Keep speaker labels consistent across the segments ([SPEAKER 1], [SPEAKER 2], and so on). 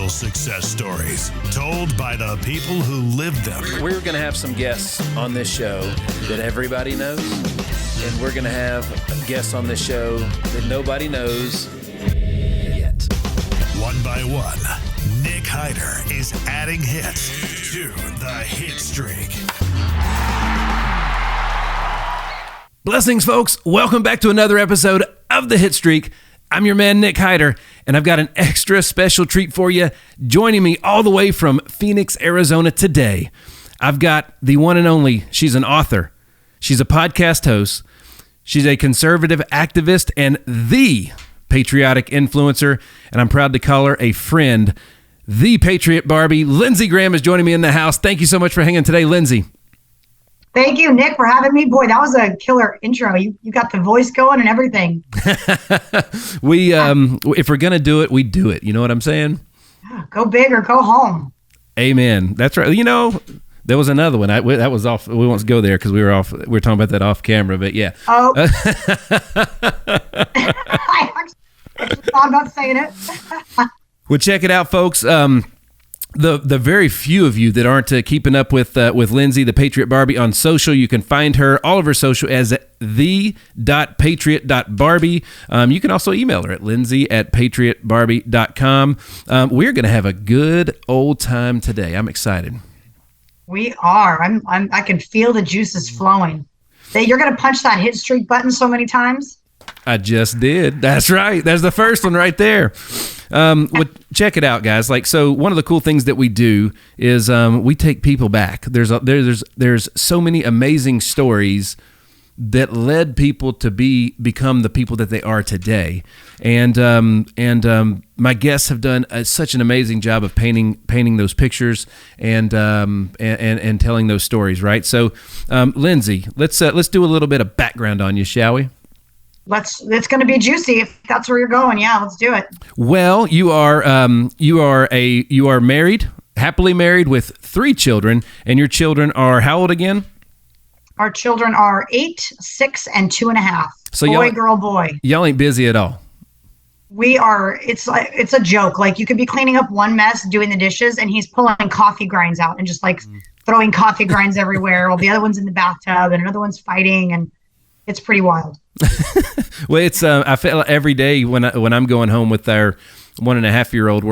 [SPEAKER 1] real success stories told by the people who lived them.
[SPEAKER 2] We're going to have some guests on this show that everybody knows, and we're going to have guests on this show that nobody knows yet.
[SPEAKER 1] One by one, Nick Hyder is adding hits to the Hitstreak.
[SPEAKER 2] Blessings, folks. Welcome back to another episode of the Hitstreak. I'm your man, Nick Hyder, and I've got an extra special treat for you. Joining me all the way from Phoenix, Arizona today, I've got the one and only. She's an author. She's a podcast host. She's a conservative activist and the patriotic influencer, and I'm proud to call her a friend. The Patriot Barbie, Lindsey Graham, is joining me in the house. Thank you so much for hanging today, Lindsey.
[SPEAKER 3] Thank you, Nick, for having me. Boy, that was a killer intro. You got the voice going and everything.
[SPEAKER 2] If we're going to do it, we do it. You know what I'm saying?
[SPEAKER 3] Yeah, go big or go home.
[SPEAKER 2] Amen. That's right. You know, there was another one. That was off. We won't go there because we were talking about that off camera, but yeah.
[SPEAKER 3] Oh. I actually thought about saying it.
[SPEAKER 2] Well, check it out, folks. The very few of you that aren't keeping up with Lindsey, the Patriot Barbie, on social, you can find her, all of her social, as the.patriot.barbie. You can also email her at lindsey@patriotbarbie.com. We're going to have a good old time today. I'm excited.
[SPEAKER 3] We are. I can feel the juices flowing. You're going to punch that Hitstreak button so many times.
[SPEAKER 2] I just did. That's right. There's the first one right there. Check it out, guys. So one of the cool things that we do is we take people back. There's so many amazing stories that led people to become the people that they are today. And my guests have done such an amazing job of painting those pictures and telling those stories, right? So, Lindsey, let's do a little bit of background on you, shall we?
[SPEAKER 3] It's going to be juicy if that's where you're going. Yeah, let's do it.
[SPEAKER 2] Well, you are married, happily married with 3 children, and your children are how old again?
[SPEAKER 3] Our children are 8, 6, and 2.5.
[SPEAKER 2] So
[SPEAKER 3] boy, girl, boy.
[SPEAKER 2] Y'all ain't busy at all.
[SPEAKER 3] We are. It's a joke. Like, you could be cleaning up one mess, doing the dishes, and he's pulling coffee grinds out and just throwing coffee grinds everywhere, while the other one's in the bathtub and another one's fighting, and it's pretty wild.
[SPEAKER 2] Well, it's I feel like every day when I'm going home with our 1.5-year-old,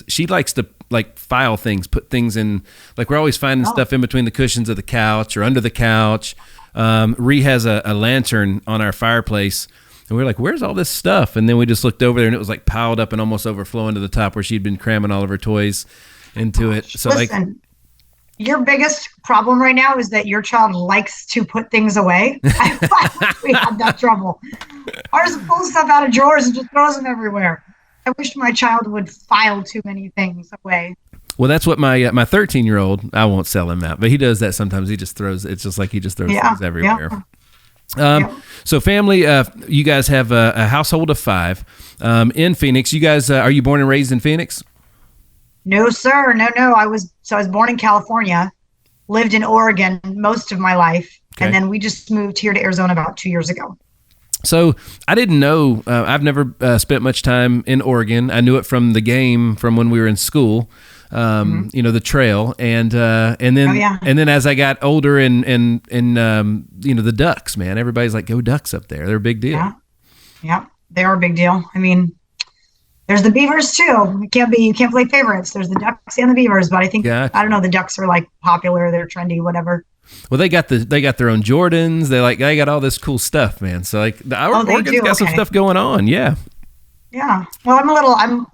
[SPEAKER 2] she likes to file things, put things in, we're always finding stuff in between the cushions of the couch or under the couch. Ree has a lantern on our fireplace, and we were like, where's all this stuff? And then we just looked over there, and it was piled up and almost overflowing to the top where she'd been cramming all of her toys into it. So
[SPEAKER 3] listen, your biggest problem right now is that your child likes to put things away. I wish we had that trouble. Ours pulls stuff out of drawers and just throws them everywhere. I wish my child would file too many things away.
[SPEAKER 2] Well, that's what my 13-year-old, I won't sell him out, but he does that sometimes. He just throws, it's just like he just throws things everywhere. Yeah. So family, you guys have a household of 5 in Phoenix. You guys, are you born and raised in Phoenix?
[SPEAKER 3] No, sir. No. I was born in California, lived in Oregon most of my life, and then we just moved here to Arizona about 2 years ago.
[SPEAKER 2] So I didn't know. I've never spent much time in Oregon. I knew it from the game from when we were in school. The trail, and then as I got older and the ducks. Man, everybody's like, "Go Ducks" up there. They're a big deal.
[SPEAKER 3] Yeah, they are a big deal. I mean, there's the Beavers too. You can't play favorites. There's the Ducks and the Beavers, but I think I don't know. The Ducks are popular. They're trendy, whatever.
[SPEAKER 2] Well, they got their own Jordans. They got all this cool stuff, man. So Oregon's got some stuff going on. Yeah.
[SPEAKER 3] Yeah. Well, I'm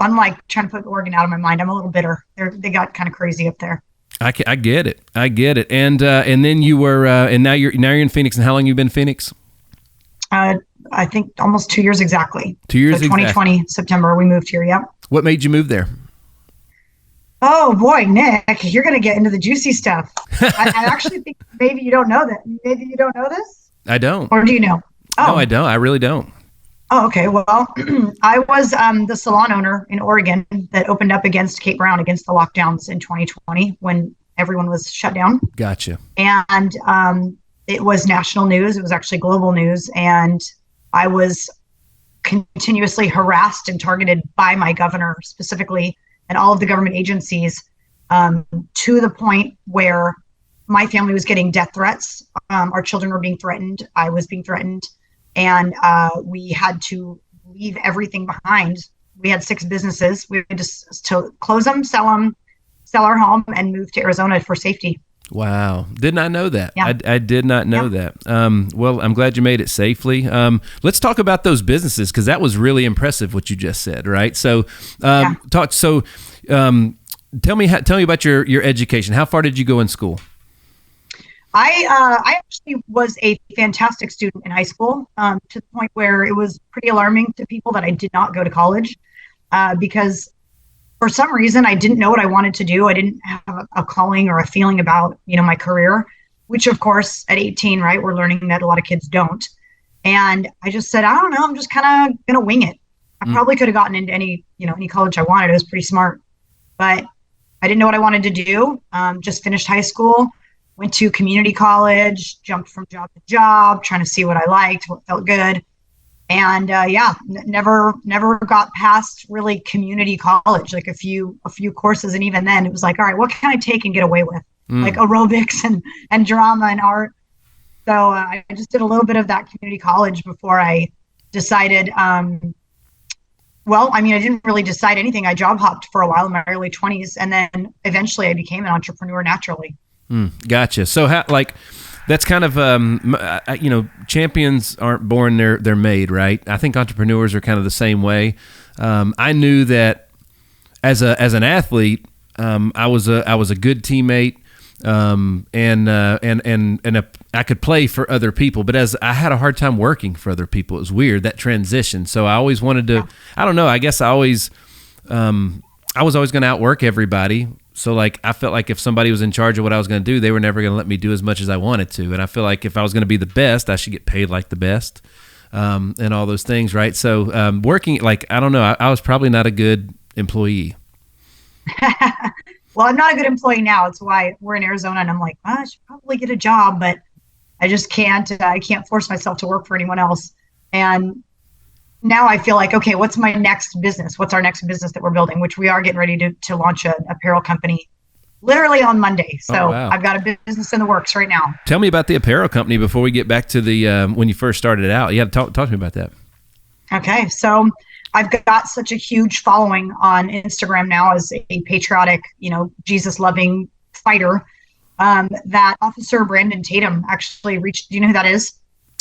[SPEAKER 3] trying to put Oregon out of my mind. I'm a little bitter. They got kind of crazy up there.
[SPEAKER 2] I get it. And then you were and now you're in Phoenix. And how long you been in Phoenix?
[SPEAKER 3] I think almost 2 years exactly.
[SPEAKER 2] 2 years.
[SPEAKER 3] So 2020 exactly. September we moved here. Yep.
[SPEAKER 2] What made you move there?
[SPEAKER 3] Oh boy, Nick, you're going to get into the juicy stuff. I actually think maybe you don't know that. Maybe you don't know this?
[SPEAKER 2] I don't.
[SPEAKER 3] Or do you know? Oh.
[SPEAKER 2] No, I don't. I really don't.
[SPEAKER 3] Oh, okay. Well, I was the salon owner in Oregon that opened up against Kate Brown against the lockdowns in 2020 when everyone was shut down.
[SPEAKER 2] Gotcha.
[SPEAKER 3] And it was national news. It was actually global news. And I was continuously harassed and targeted by my governor specifically and all of the government agencies, to the point where my family was getting death threats. Our children were being threatened. I was being threatened. And we had to leave everything behind. We had 6 businesses. We had to close them, sell our home, and move to Arizona for safety.
[SPEAKER 2] Wow. Did not know that.
[SPEAKER 3] Yeah.
[SPEAKER 2] I did not know that. Well, I'm glad you made it safely. Let's talk about those businesses, because that was really impressive what you just said, right? So, tell me about your education. How far did you go in school?
[SPEAKER 3] I actually was a fantastic student in high school, to the point where it was pretty alarming to people that I did not go to college, because for some reason I didn't know what I wanted to do. I didn't have a calling or a feeling about, my career, which of course at 18, right, we're learning that a lot of kids don't. And I just said, I don't know, I'm just kind of going to wing it. I probably could have gotten into any college I wanted. I was pretty smart, but I didn't know what I wanted to do. Just finished high school. Went to community college, jumped from job to job, trying to see what I liked, what felt good. And never got past really community college, like a few courses. And even then it was like, all right, what can I take and get away with? Like aerobics and drama and art. So I just did a little bit of that community college before I decided, I didn't really decide anything. I job hopped for a while in my early 20s. And then eventually I became an entrepreneur naturally.
[SPEAKER 2] Gotcha. So that's kind of, champions aren't born, they're made, right? I think entrepreneurs are kind of the same way. I knew that as an athlete, I was a good teammate, and I could play for other people, but as I had a hard time working for other people. It was weird, that transition. So I always wanted to, I don't know, I guess I was always going to outwork everybody. So like, I felt like if somebody was in charge of what I was going to do, they were never going to let me do as much as I wanted to. And I feel like if I was going to be the best, I should get paid like the best, and all those things. Right. So, working, like, I don't know, I was probably not a good employee.
[SPEAKER 3] Well, I'm not a good employee now. It's why we're in Arizona, and I'm like, I should probably get a job, but I just can't. I can't force myself to work for anyone else. And now I feel like, okay, what's my next business? What's our next business that we're building, which we are getting ready to launch an apparel company literally on Monday. So wow. I've got a business in the works right now.
[SPEAKER 2] Tell me about the apparel company before we get back to the when you first started out. You had to talk to me about that. Okay.
[SPEAKER 3] So I've got such a huge following on Instagram now as a patriotic, Jesus-loving fighter, that Officer Brandon Tatum actually reached. Do you know who that is?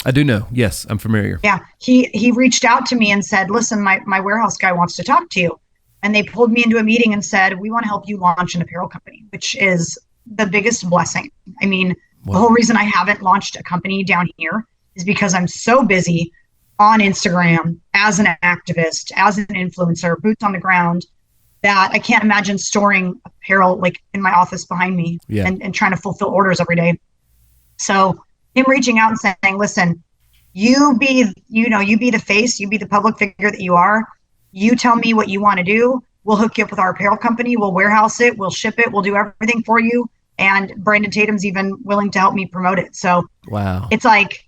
[SPEAKER 2] I do know. Yes, I'm familiar.
[SPEAKER 3] Yeah. He reached out to me and said, listen, my warehouse guy wants to talk to you. And they pulled me into a meeting and said, we want to help you launch an apparel company, which is the biggest blessing. I mean, wow. The whole reason I haven't launched a company down here is because I'm so busy on Instagram as an activist, as an influencer, boots on the ground, that I can't imagine storing apparel like in my office behind me and trying to fulfill orders every day. So him reaching out and saying, listen, you be the face, you be the public figure that you are. You tell me what you want to do. We'll hook you up with our apparel company. We'll warehouse it. We'll ship it. We'll do everything for you. And Brandon Tatum's even willing to help me promote it. So wow, it's like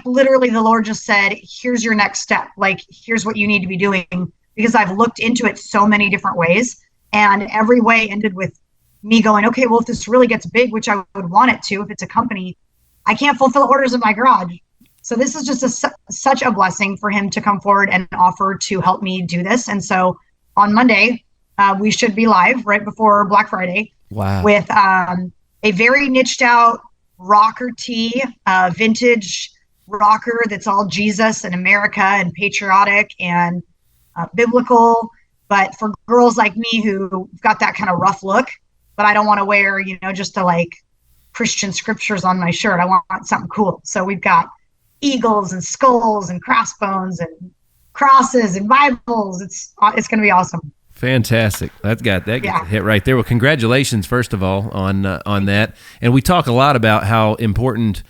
[SPEAKER 3] literally the Lord just said, here's your next step. Like, here's what you need to be doing, because I've looked into it so many different ways, and every way ended with me going, okay, well, if this really gets big, which I would want it to, if it's a company, I can't fulfill orders in my garage. So this is just such a blessing for him to come forward and offer to help me do this. And so on Monday, we should be live right before Black Friday.
[SPEAKER 2] Wow.
[SPEAKER 3] With a very niched out rocker tee, vintage rocker that's all Jesus and America and patriotic and biblical. But for girls like me who got that kind of rough look, but I don't want to wear, just the Christian scriptures on my shirt. I want something cool. So we've got eagles and skulls and crossbones and crosses and Bibles. It's going to be awesome.
[SPEAKER 2] Fantastic. That gets a hit right there. Well, congratulations, first of all, on that. And we talk a lot about how important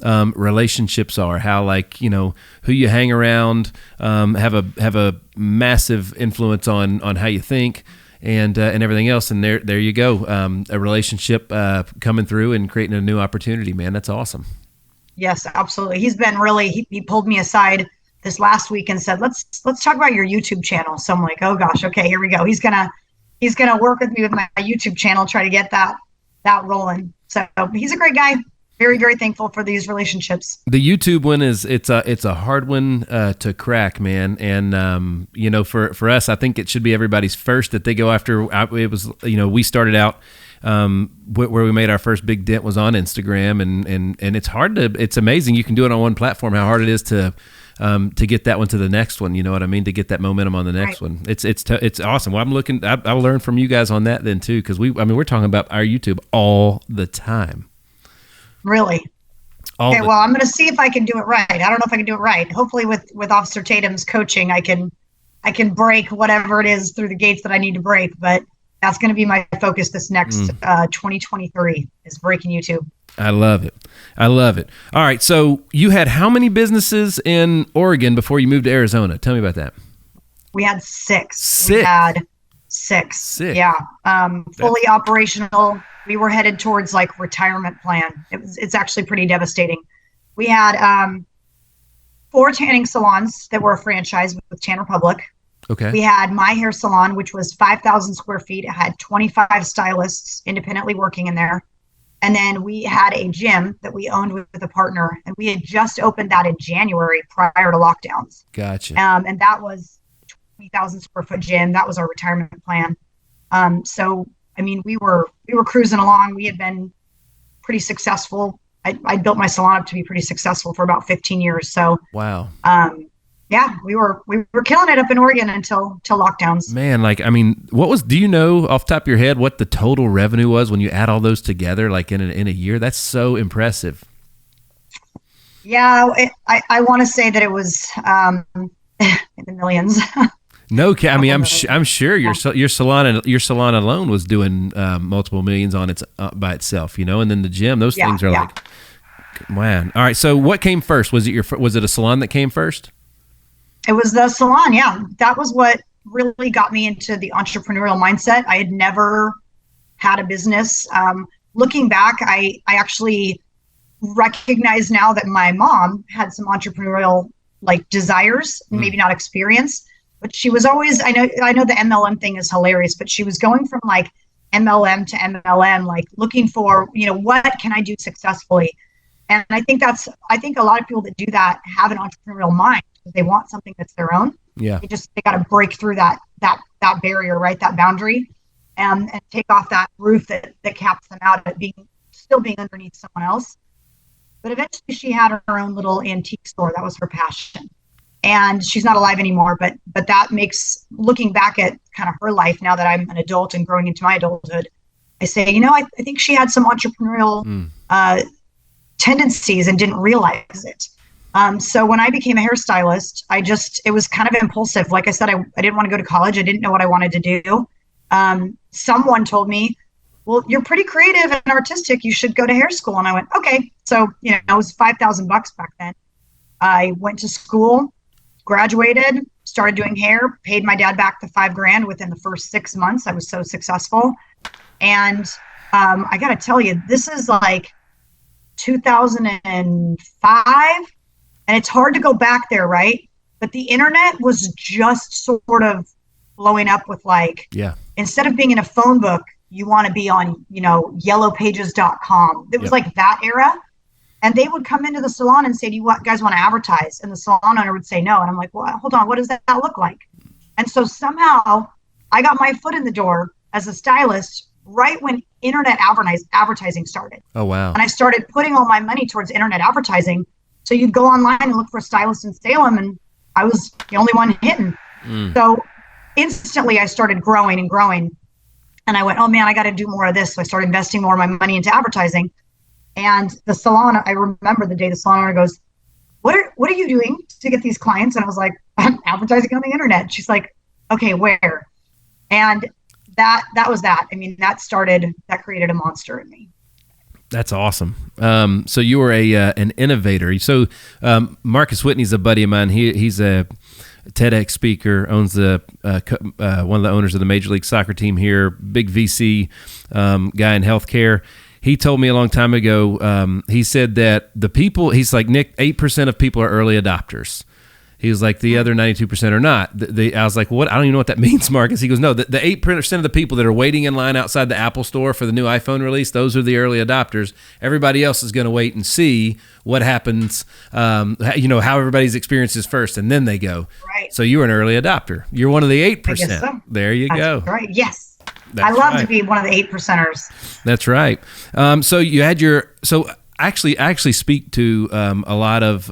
[SPEAKER 2] relationships are, how who you hang around have a massive influence on how you think and everything else. And there you go. A relationship coming through and creating a new opportunity, man. That's awesome.
[SPEAKER 3] Yes, absolutely. He's been he pulled me aside this last week and said, let's talk about your YouTube channel. So I'm like, oh gosh, okay, here we go. He's gonna he's going to work with me with my YouTube channel, try to get that rolling. So he's a great guy. Very, very thankful for these relationships.
[SPEAKER 2] The YouTube one it's a hard one to crack, man. And for us, I think it should be everybody's first that they go after. It was, we started out where we made our first big dent was on Instagram, and it's amazing. You can do it on one platform. How hard it is to get that one to the next one. You know what I mean? To get that momentum on the next one. It's awesome. Well, I'll learn from you guys on that then too, because we're talking about our YouTube all the time.
[SPEAKER 3] Really? Okay, well, I'm going to see if I can do it right. I don't know if I can do it right. Hopefully with Officer Tatum's coaching, I can break whatever it is through the gates that I need to break, but that's going to be my focus this next 2023 is breaking YouTube.
[SPEAKER 2] I love it. All right, so you had how many businesses in Oregon before you moved to Arizona? Tell me about that.
[SPEAKER 3] We had six.
[SPEAKER 2] Six.
[SPEAKER 3] Yeah. Fully operational. We were headed towards like retirement plan. It's actually pretty devastating. We had 4 tanning salons that were a franchise with Tan Republic.
[SPEAKER 2] Okay.
[SPEAKER 3] We had my hair salon, which was 5,000 square feet. It had 25 stylists independently working in there. And then we had a gym that we owned with a partner, and we had just opened that in January prior to lockdowns.
[SPEAKER 2] Gotcha.
[SPEAKER 3] And that was 20,000 square foot gym. That was our retirement plan. So, I mean, we were cruising along. We had been pretty successful. I built my salon up to be pretty successful for about 15 years. So,
[SPEAKER 2] wow.
[SPEAKER 3] Yeah, we were killing it up in Oregon until lockdowns.
[SPEAKER 2] Man, do you know off the top of your head what the total revenue was when you add all those together, like in a year? That's so impressive.
[SPEAKER 3] Yeah, I want to say that it was in the millions.
[SPEAKER 2] No, I mean, I'm sure your salon alone was doing multiple millions on its by itself, and then the gym, those things are like, man. All right, so what came first? Was it a salon that came first?
[SPEAKER 3] It was the salon, yeah. That was what really got me into the entrepreneurial mindset. I had never had a business. Looking back, I actually recognize now that my mom had some entrepreneurial desires, maybe not experience, but she was always, I know the MLM thing is hilarious, but she was going from MLM to MLM, looking for, what can I do successfully? And I think a lot of people that do that have an entrepreneurial mind. They want something that's their own.
[SPEAKER 2] Yeah.
[SPEAKER 3] They got to break through that barrier, right? That boundary, and take off that roof that caps them out at still being underneath someone else. But eventually she had her own little antique store. That was her passion. And she's not alive anymore, but that makes, looking back at kind of her life now that I'm an adult and growing into my adulthood, I say, I think she had some entrepreneurial tendencies and didn't realize it. So when I became a hairstylist, it was kind of impulsive. Like I said, I didn't want to go to college. I didn't know what I wanted to do. Someone told me, well, you're pretty creative and artistic. You should go to hair school. And I went, okay. So, it was $5,000 back then. I went to school, graduated, started doing hair, paid my dad back the $5,000 within the first 6 months. I was so successful. And I got to tell you, this is 2005. And it's hard to go back there, right? But the internet was just sort of blowing up with instead of being in a phone book, you want to be on, yellowpages.com. It was that era. And they would come into the salon and say, do you guys want to advertise? And the salon owner would say no. And I'm like, well, hold on, what does that look like? And so somehow I got my foot in the door as a stylist right when internet advertising started.
[SPEAKER 2] Oh, wow.
[SPEAKER 3] And I started putting all my money towards internet advertising. So you'd go online and look for a stylist in Salem, and I was the only one hitting. So instantly I started growing, and I went, oh man, I got to do more of this. So I started investing more of my money into advertising. And the salon, I remember the day the salon owner goes, what are you doing to get these clients? And I was like, I'm advertising on the internet. She's like, okay, where? And that was that. I mean, that created a monster in me.
[SPEAKER 2] That's awesome. So you were an innovator. So Marcus Whitney's a buddy of mine. He's a TEDx speaker, owns one of the owners of the Major League Soccer team here, big VC guy in healthcare. He told me a long time ago, he said that he's like, Nick, 8% of people are early adopters. He was like, the other 92% are not. I was like, what? I don't even know what that means, Marcus. He goes, no, the 8% of the people that are waiting in line outside the Apple store for the new iPhone release, those are the early adopters. Everybody else is going to wait and see what happens, how everybody's experience is first, and then they go.
[SPEAKER 3] Right.
[SPEAKER 2] So you're an early adopter. You're one of the 8%.
[SPEAKER 3] I guess so.
[SPEAKER 2] There you go.
[SPEAKER 3] Right. Yes.
[SPEAKER 2] That's
[SPEAKER 3] I love
[SPEAKER 2] right.
[SPEAKER 3] to be one of the 8%ers.
[SPEAKER 2] That's right. So you had I actually speak to a lot of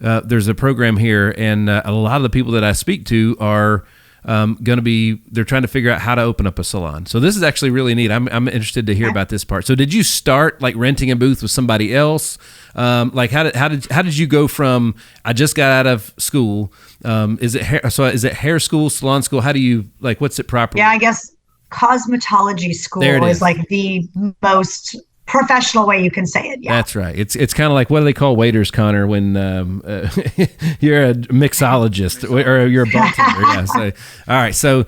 [SPEAKER 2] there's a program here, and a lot of the people that I speak to are they're trying to figure out how to open up a salon. So this is actually really neat. I'm interested to hear about this part. So did you start like renting a booth with somebody else? Like how did you go from I just got out of school? Is it hair school, salon school? How do you what's it properly?
[SPEAKER 3] Yeah, I guess cosmetology school is like the most professional way you can say it. Yeah,
[SPEAKER 2] that's right. It's kind of like, what do they call waiters, Connor, when you're a mixologist or you're a bartender? Yeah. So, all right. So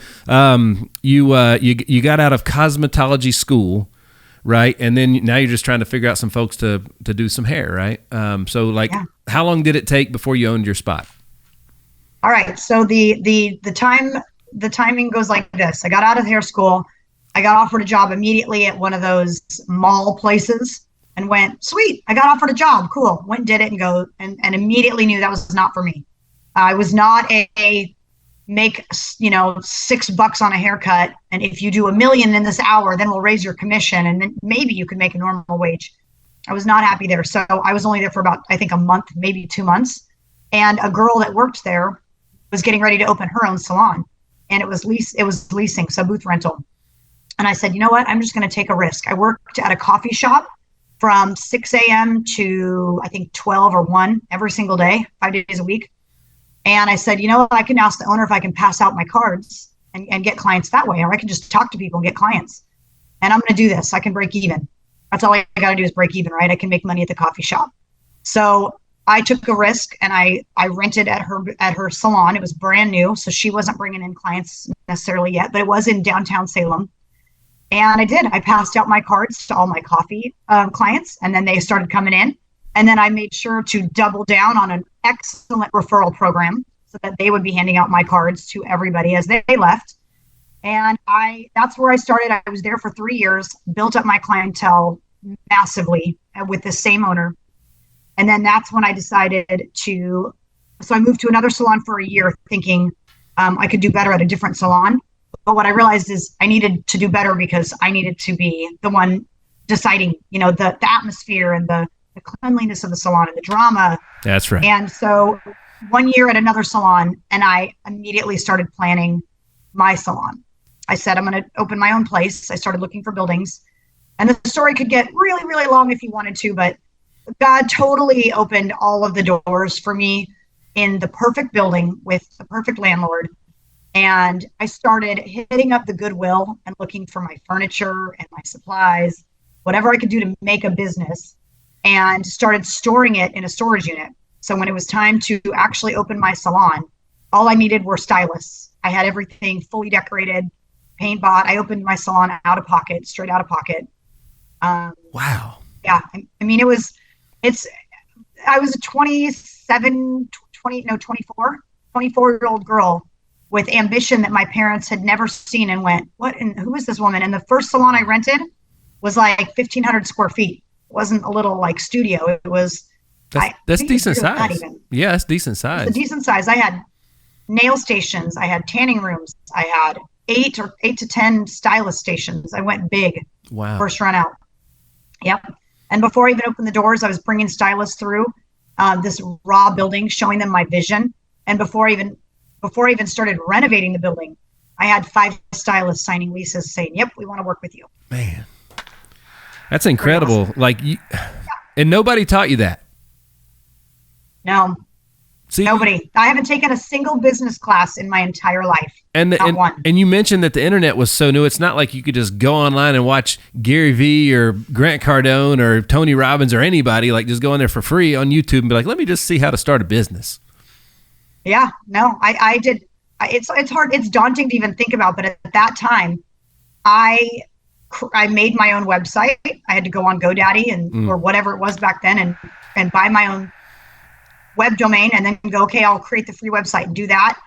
[SPEAKER 2] you got out of cosmetology school, right? And then now you're just trying to figure out some folks to do some hair, right? How long did it take before you owned your spot?
[SPEAKER 3] All right. So the timing goes like this. I got out of hair school. I got offered a job immediately at one of those mall places and went, sweet, I got offered a job. Cool. Went and did it and immediately knew that was not for me. I was not a make, $6 on a haircut. And if you do $1 million in this hour, then we'll raise your commission. And then maybe you could make a normal wage. I was not happy there. So I was only there for about, I think, a month, maybe 2 months. And a girl that worked there was getting ready to open her own salon. And it was leasing, so booth rental. And I said, you know what? I'm just going to take a risk. I worked at a coffee shop from 6 a.m. to I think 12 or 1 every single day, 5 days a week. And I said, you know what? I can ask the owner if I can pass out my cards and get clients that way, or I can just talk to people and get clients. And I'm going to do this. I can break even. That's all I got to do is break even, right? I can make money at the coffee shop. So I took a risk and I rented at her salon. It was brand new. So she wasn't bringing in clients necessarily yet, but it was in downtown Salem. And I did. I passed out my cards to all my coffee clients, and then they started coming in. And then I made sure to double down on an excellent referral program so that they would be handing out my cards to everybody as they left. And that's where I started. I was there for 3 years, built up my clientele massively with the same owner. And then that's when I decided so I moved to another salon for a year thinking I could do better at a different salon. But what I realized is I needed to do better because I needed to be the one deciding, the atmosphere and the cleanliness of the salon and the drama.
[SPEAKER 2] That's right.
[SPEAKER 3] And so 1 year at another salon, and I immediately started planning my salon. I said, I'm going to open my own place. I started looking for buildings. And the story could get really, really long if you wanted to, but God totally opened all of the doors for me in the perfect building with the perfect landlord. And I started hitting up the Goodwill and looking for my furniture and my supplies, whatever I could do to make a business, and started storing it in a storage unit. So when it was time to actually open my salon, all I needed were stylists. I had everything fully decorated, paint bought. I opened my salon straight out of pocket.
[SPEAKER 2] Wow.
[SPEAKER 3] Yeah. I mean, I was a 24-year-old girl with ambition that my parents had never seen and went, what, and who is this woman? And the first salon I rented was like 1,500 square feet. It wasn't a little like studio. It was,
[SPEAKER 2] that's decent size. Yeah, that's decent size.
[SPEAKER 3] It's a decent size. I had nail stations. I had tanning rooms. I had 8 to 10 stylist stations. I went big.
[SPEAKER 2] Wow.
[SPEAKER 3] First run out. Yep. And before I even opened the doors, I was bringing stylists through this raw building, showing them my vision. And before I even started renovating the building, I had 5 stylists signing leases saying, yep, we want to work with you.
[SPEAKER 2] Man, that's incredible. Awesome. And nobody taught you that.
[SPEAKER 3] No,
[SPEAKER 2] see,
[SPEAKER 3] nobody. I haven't taken a single business class in my entire life. Not one.
[SPEAKER 2] And you mentioned that the internet was so new. It's not like you could just go online and watch Gary Vee or Grant Cardone or Tony Robbins or anybody, like just go in there for free on YouTube and be like, let me just see how to start a business.
[SPEAKER 3] Yeah, no, I did. It's hard. It's daunting to even think about. But at that time, I made my own website. I had to go on GoDaddy or whatever it was back then and buy my own web domain and then go, okay, I'll create the free website and do that.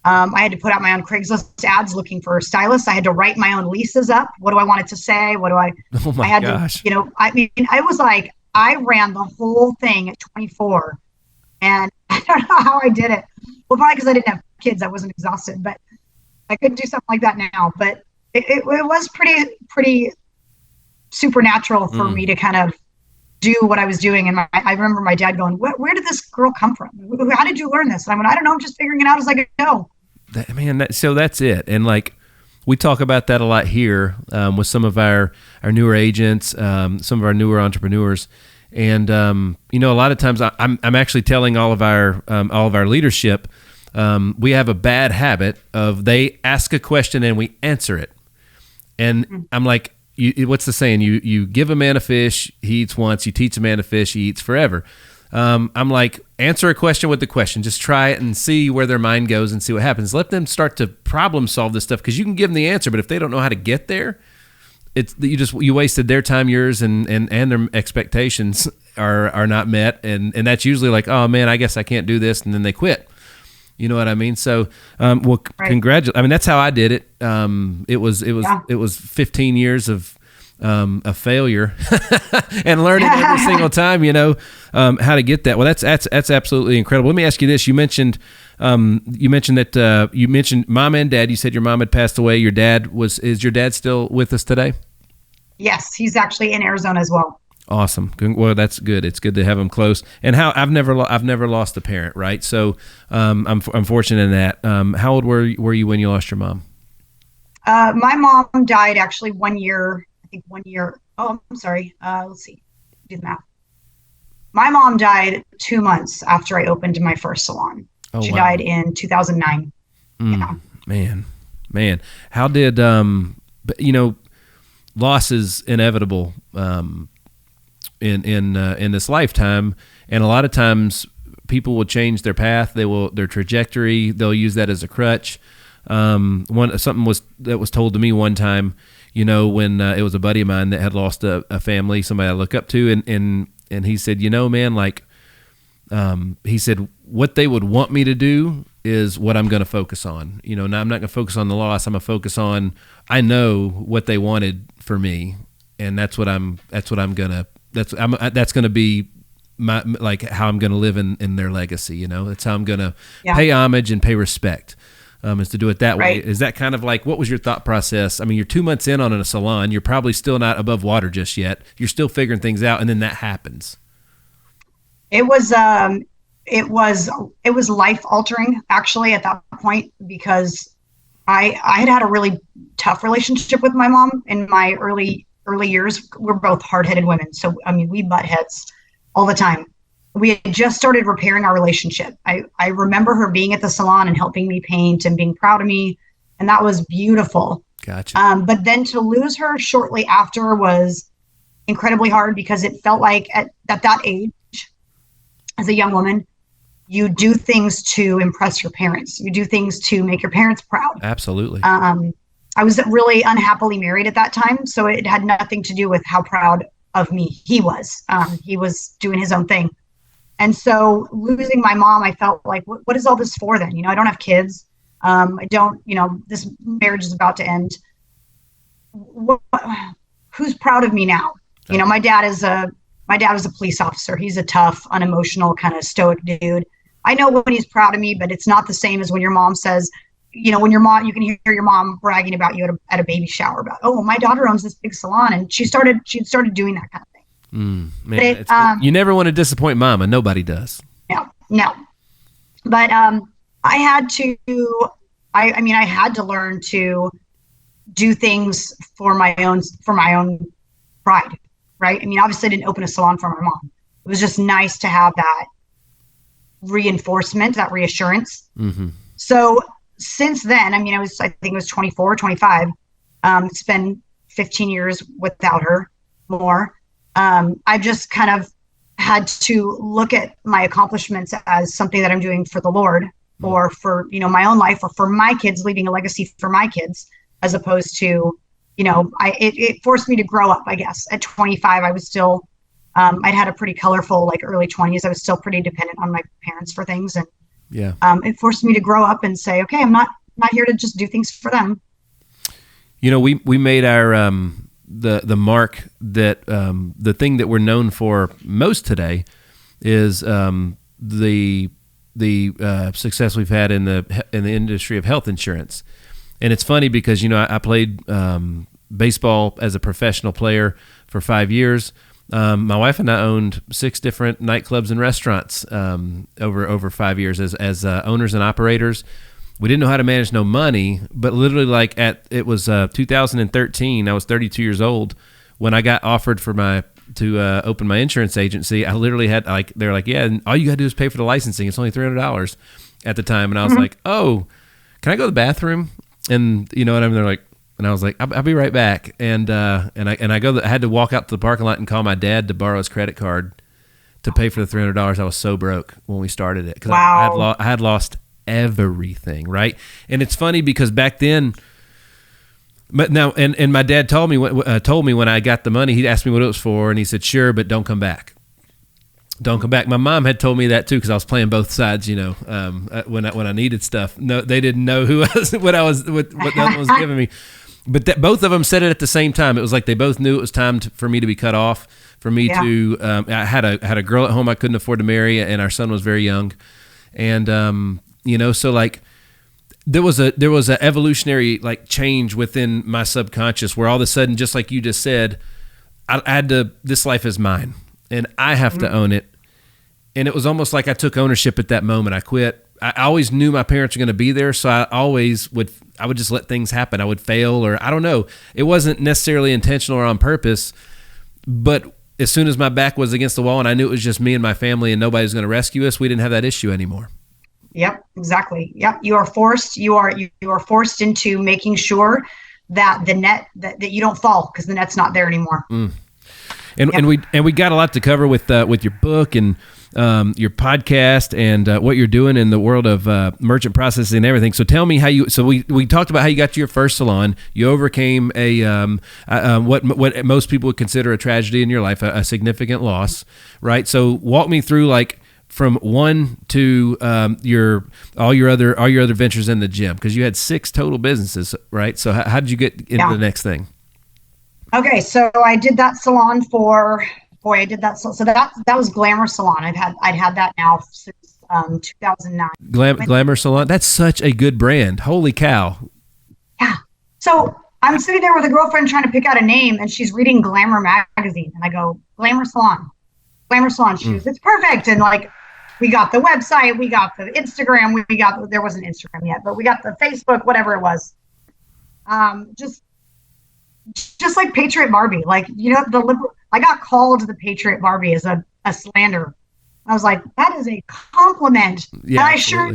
[SPEAKER 3] I had to put out my own Craigslist ads looking for stylists. I had to write my own leases up. What do I want it to say?
[SPEAKER 2] Oh my
[SPEAKER 3] I had
[SPEAKER 2] gosh.
[SPEAKER 3] to, I mean, I was like, I ran the whole thing at 24 and I don't know how I did it. Well, probably because I didn't have kids. I wasn't exhausted, but I couldn't do something like that now. But it was pretty supernatural for me to kind of do what I was doing. And I remember my dad going, where did this girl come from? How did you learn this? And I went, I don't know. I'm just figuring it out as I go.
[SPEAKER 2] So that's it. And like, we talk about that a lot here with some of our newer agents, some of our newer entrepreneurs. And, a lot of times I'm actually telling all of our leadership, we have a bad habit of they ask a question and we answer it. And I'm like, what's the saying? You give a man a fish, he eats once. You teach a man to fish, he eats forever. I'm like, answer a question with the question. Just try it and see where their mind goes and see what happens. Let them start to problem solve this stuff, because you can give them the answer, but if they don't know how to get there, you wasted their time, yours, and their expectations are not met, and that's usually like, oh man, I guess I can't do this, and then they quit. You know what I mean? So, congratulations. I mean, that's how I did it. It was 15 years of failure and learning every single time, how to get that. Well, that's absolutely incredible. Let me ask you this. You mentioned that you mentioned mom and dad. You said your mom had passed away. Is your dad still with us today?
[SPEAKER 3] Yes, he's actually in Arizona as well.
[SPEAKER 2] Awesome. Well, that's good. It's good to have them close. And I've never lost a parent, right? So I'm fortunate in that. How old were you when you lost your mom?
[SPEAKER 3] My mom died actually 1 year. I think 1 year. Oh, I'm sorry. Let's see. Do the math. My mom died 2 months after I opened my first salon.
[SPEAKER 2] Oh,
[SPEAKER 3] she
[SPEAKER 2] wow.
[SPEAKER 3] died in 2009. Yeah.
[SPEAKER 2] Man. How did loss is inevitable in this lifetime, and a lot of times people will change their path, their trajectory, they'll use that as a crutch. Something was told to me one time, when it was a buddy of mine that had lost a family, somebody I look up to, and he said, man, like, he said, what they would want me to do is what I'm going to focus on. Now I'm not going to focus on the loss. I'm going to focus on, I know what they wanted for me, and that's going to be my, like, how I'm going to live in their legacy. That's how I'm going to pay homage and pay respect. Is to do it that way. Is that kind of like, what was your thought process? I mean, you're 2 months in on a salon. You're probably still not above water just yet. You're still figuring things out, and then that happens.
[SPEAKER 3] It was life altering actually at that point, because I had a really tough relationship with my mom in my early years. We're both hard-headed women, so I mean, we butt heads all the time. We had just started repairing our relationship. I remember her being at the salon and helping me paint and being proud of me, and that was beautiful.
[SPEAKER 2] Gotcha.
[SPEAKER 3] But then to lose her shortly after was incredibly hard, because it felt like at that age, as a young woman, you do things to impress your parents. You do things to make your parents proud.
[SPEAKER 2] Absolutely.
[SPEAKER 3] I was really unhappily married at that time, so it had nothing to do with how proud of me he was. He was doing his own thing. And so losing my mom, I felt like, what is all this for then? I don't have kids. I don't, this marriage is about to end. Who's proud of me now? My dad was a police officer. He's a tough, unemotional, kind of stoic dude. I know when he's proud of me, but it's not the same as when your mom says, when your mom, you can hear your mom bragging about you at a baby shower about, oh, my daughter owns this big salon. And she had started doing that kind of thing.
[SPEAKER 2] Man, you never want to disappoint mama. Nobody does.
[SPEAKER 3] No. But I had to learn to do things for my own pride, right? I mean, obviously I didn't open a salon for my mom. It was just nice to have that reinforcement, that reassurance. Mm-hmm. So since then, I think it was 24, 25. It's been 15 years without her, more. I've just kind of had to look at my accomplishments as something that I'm doing for the Lord, or for, my own life, or for my kids, leaving a legacy for my kids, as opposed to, it forced me to grow up, I guess. At 25, I was still I'd had a pretty colorful, like early 20s. I was still pretty dependent on my parents for things. And
[SPEAKER 2] Yeah.
[SPEAKER 3] it forced me to grow up and say, okay, I'm not here to just do things for them.
[SPEAKER 2] We made our, the mark that, the thing that we're known for most today is, the success we've had in the industry of health insurance. And it's funny because, I played, baseball as a professional player for 5 years. My wife and I owned 6 different nightclubs and restaurants over 5 years as owners and operators. We didn't know how to manage no money, but literally it was 2013. I was 32 years old when I got offered to open my insurance agency. I literally had they're like, yeah, and all you got to do is pay for the licensing. It's only $300 at the time, and I was like, oh, can I go to the bathroom? And you know what I mean? They're like. And I was like, I'll be right back. And I had to walk out to the parking lot and call my dad to borrow his credit card to pay for the $300. I was so broke when we started it because
[SPEAKER 3] Wow.
[SPEAKER 2] I had lost everything, right? And it's funny because back then, but now and my dad told me when I got the money, he asked me what it was for, and he said, "Sure, but don't come back." Don't come back. My mom had told me that too because I was playing both sides. When I needed stuff, no, they didn't know what the other one was giving me. But both of them said it at the same time. It was like they both knew it was time for me to be cut off. For me to, I had a girl at home I couldn't afford to marry, and our son was very young, and so like there was a evolutionary change within my subconscious where all of a sudden, just like you just said, I had to. This life is mine, and I have to own it. And it was almost like I took ownership at that moment. I quit. I always knew my parents were going to be there, so I would just let things happen. I would fail, or I don't know. It wasn't necessarily intentional or on purpose, but as soon as my back was against the wall and I knew it was just me and my family and nobody was going to rescue us, we didn't have that issue anymore.
[SPEAKER 3] Yep, exactly. Yep, you are forced into making sure that the net that you don't fall because the net's not there anymore.
[SPEAKER 2] And we got a lot to cover with your book and your podcast and what you're doing in the world of merchant processing and everything. So tell me how you. So we talked about how you got to your first salon. You overcame what most people would consider a tragedy in your life, a significant loss, right? So walk me through from one to all your other ventures in the gym, because you had 6 total businesses, right? So how did you get into the next thing?
[SPEAKER 3] Okay, so I did that salon I did that. So that was Glamour Salon. I'd had that now since 2009.
[SPEAKER 2] Glamour Salon. That's such a good brand. Holy cow.
[SPEAKER 3] Yeah. So I'm sitting there with a girlfriend trying to pick out a name, and she's reading Glamour magazine, and I go, Glamour Salon. Glamour Salon. She goes, it's perfect. And we got the website, we got the Instagram, there wasn't Instagram yet, but we got the Facebook, whatever it was. Just like Patriot Barbie, I got called the Patriot Barbie as a slander. I was like, that is a compliment.
[SPEAKER 2] Yeah,
[SPEAKER 3] and I sure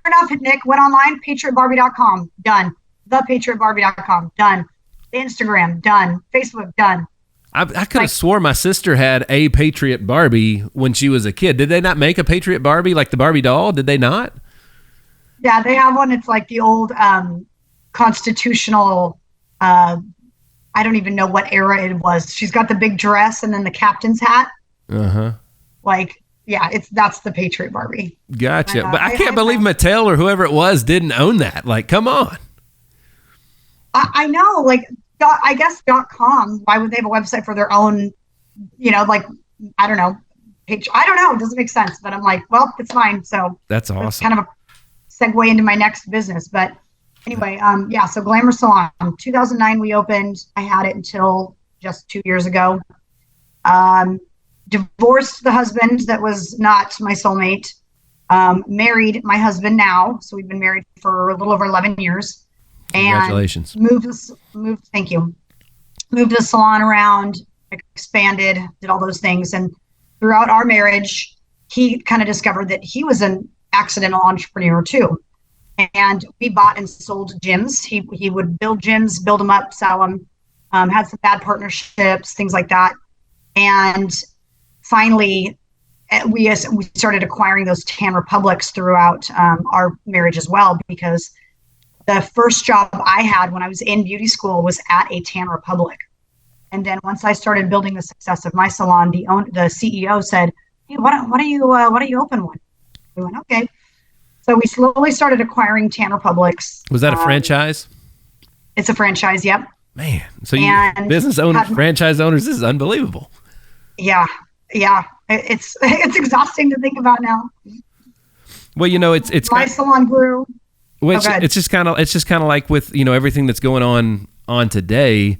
[SPEAKER 3] enough, Nick, went online, patriotbarbie.com, done. Thepatriotbarbie.com, done. Instagram, done. Facebook, done.
[SPEAKER 2] I could have swore my sister had a Patriot Barbie when she was a kid. Did they not make a Patriot Barbie, like the Barbie doll? Did they not?
[SPEAKER 3] Yeah, they have one. It's like the old constitutional, I don't even know what era it was. She's got the big dress and then the captain's hat.
[SPEAKER 2] Uh-huh.
[SPEAKER 3] That's the Patriot Barbie.
[SPEAKER 2] Gotcha. But I can't believe Mattel or whoever it was didn't own that. Come on.
[SPEAKER 3] I know, I guess .com, why would they have a website for their own, I don't know, page? I don't know. It doesn't make sense. But I'm like, well, it's fine. So
[SPEAKER 2] that's awesome.
[SPEAKER 3] It's kind of a segue into my next business. But anyway, so Glamour Salon, 2009 we opened. I had it until just 2 years ago. Divorced the husband that was not my soulmate. Married my husband now. So we've been married for a little over 11 years.
[SPEAKER 2] Congratulations.
[SPEAKER 3] And thank you. Moved the salon around, expanded, did all those things. And throughout our marriage, he kind of discovered that he was an accidental entrepreneur too. And we bought and sold gyms. He would build gyms, build them up, sell them, had some bad partnerships, things like that. And finally, we started acquiring those Tan Republics throughout our marriage as well, because the first job I had when I was in beauty school was at a Tan Republic. And then once I started building the success of my salon, the CEO said, "Hey, why don't you open one?" We went, "Okay." So we slowly started acquiring Tanner Publics.
[SPEAKER 2] Was that a franchise?
[SPEAKER 3] It's a franchise. Yep.
[SPEAKER 2] Man, so you business owners, franchise owners, this is unbelievable.
[SPEAKER 3] Yeah. It's exhausting to think about now.
[SPEAKER 2] Well, it's
[SPEAKER 3] my salon grew.
[SPEAKER 2] Well, it's just kind of like with everything that's going on today.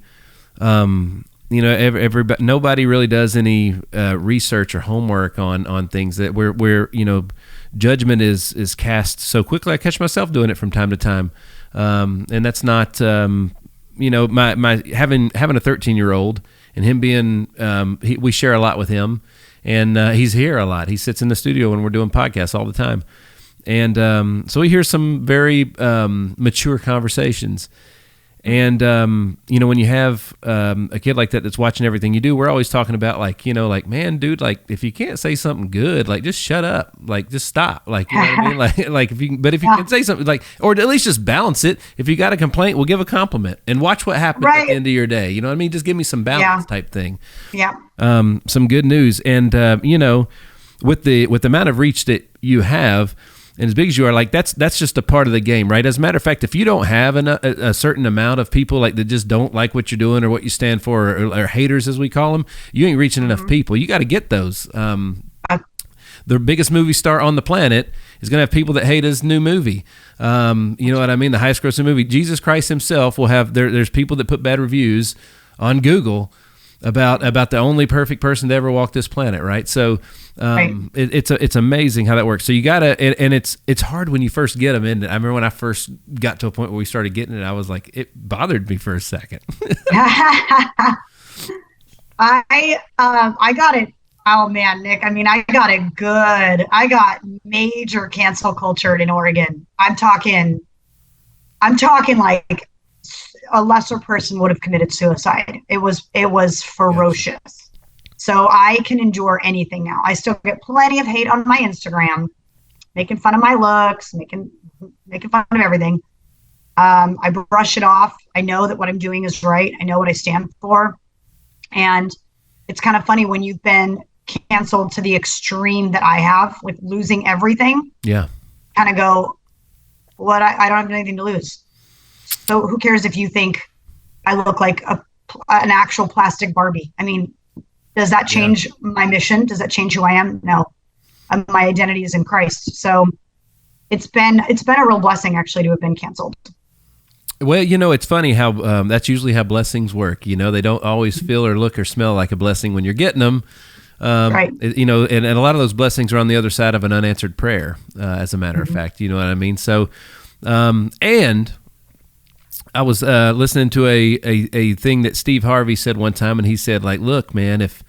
[SPEAKER 2] Everybody, nobody really does any research or homework on things that where judgment is cast so quickly. I catch myself doing it from time to time, and that's not my having a 13-year-old and him being we share a lot with him, and he's here a lot. He sits in the studio when we're doing podcasts all the time. And so we hear some very mature conversations. And, when you have a kid like that that's watching everything you do, we're always talking about man, dude, if you can't say something good, just shut up, just stop. You know what I mean? If you can say something or at least just balance it. If you got a complaint, we'll give a compliment and watch what happens at the end of your day. You know what I mean? Just give me some balance type thing.
[SPEAKER 3] Yeah.
[SPEAKER 2] Some good news. And, with the amount of reach that you have, and as big as you are, that's just a part of the game, right? As a matter of fact, if you don't have a certain amount of people that just don't like what you're doing or what you stand for, or haters as we call them, you ain't reaching enough people. You got to get those. The biggest movie star on the planet is going to have people that hate his new movie. You know what I mean? The highest grossing movie, Jesus Christ himself, will have there's people that put bad reviews on Google about the only perfect person to ever walk this planet, right? So it's amazing how that works. So you gotta, and it's hard when you first get them in. I remember when I first got to a point where we started getting it, I was like, it bothered me for a second.
[SPEAKER 3] I got it. Oh man, Nick. I mean, I got it good. I got major cancel cultured in Oregon. I'm talking like a lesser person would have committed suicide. It was ferocious. Yes. So I can endure anything now. I still get plenty of hate on my Instagram, making fun of my looks, making fun of everything. I brush it off. I know that what I'm doing is right. I know what I stand for. And it's kind of funny when you've been canceled to the extreme that I have, with losing everything.
[SPEAKER 2] Yeah.
[SPEAKER 3] Kind of go, I don't have anything to lose. So who cares if you think I look like an actual plastic Barbie? I mean, does that change my mission? Does that change who I am? No. My identity is in Christ. So it's been a real blessing actually to have been canceled.
[SPEAKER 2] Well, it's funny how that's usually how blessings work. They don't always feel or look or smell like a blessing when you're getting them. Right. And a lot of those blessings are on the other side of an unanswered prayer, as a matter of fact. You know what I mean? So, and I was listening to a thing that Steve Harvey said one time, and he said, look, man, if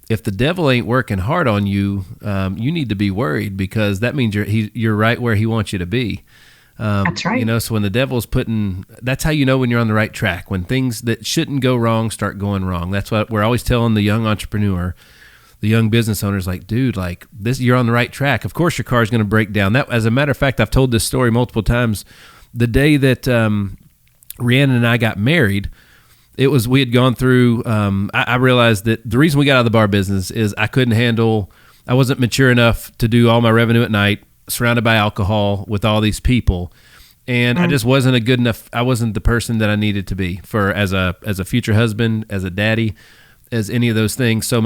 [SPEAKER 2] the devil ain't working hard on you, you need to be worried, because that means you're right where he wants you to be.
[SPEAKER 3] That's right.
[SPEAKER 2] So when the devil's that's how you know when you're on the right track, when things that shouldn't go wrong start going wrong. That's what we're always telling the young entrepreneur, the young business owners, dude, this, you're on the right track. Of course your car's going to break down. That, as a matter of fact, I've told this story multiple times. The day that Rhiannon and I got married, we had gone through, I realized that the reason we got out of the bar business is I wasn't mature enough to do all my revenue at night, surrounded by alcohol with all these people. And I just wasn't I wasn't the person that I needed to be as a future husband, as a daddy, as any of those things. So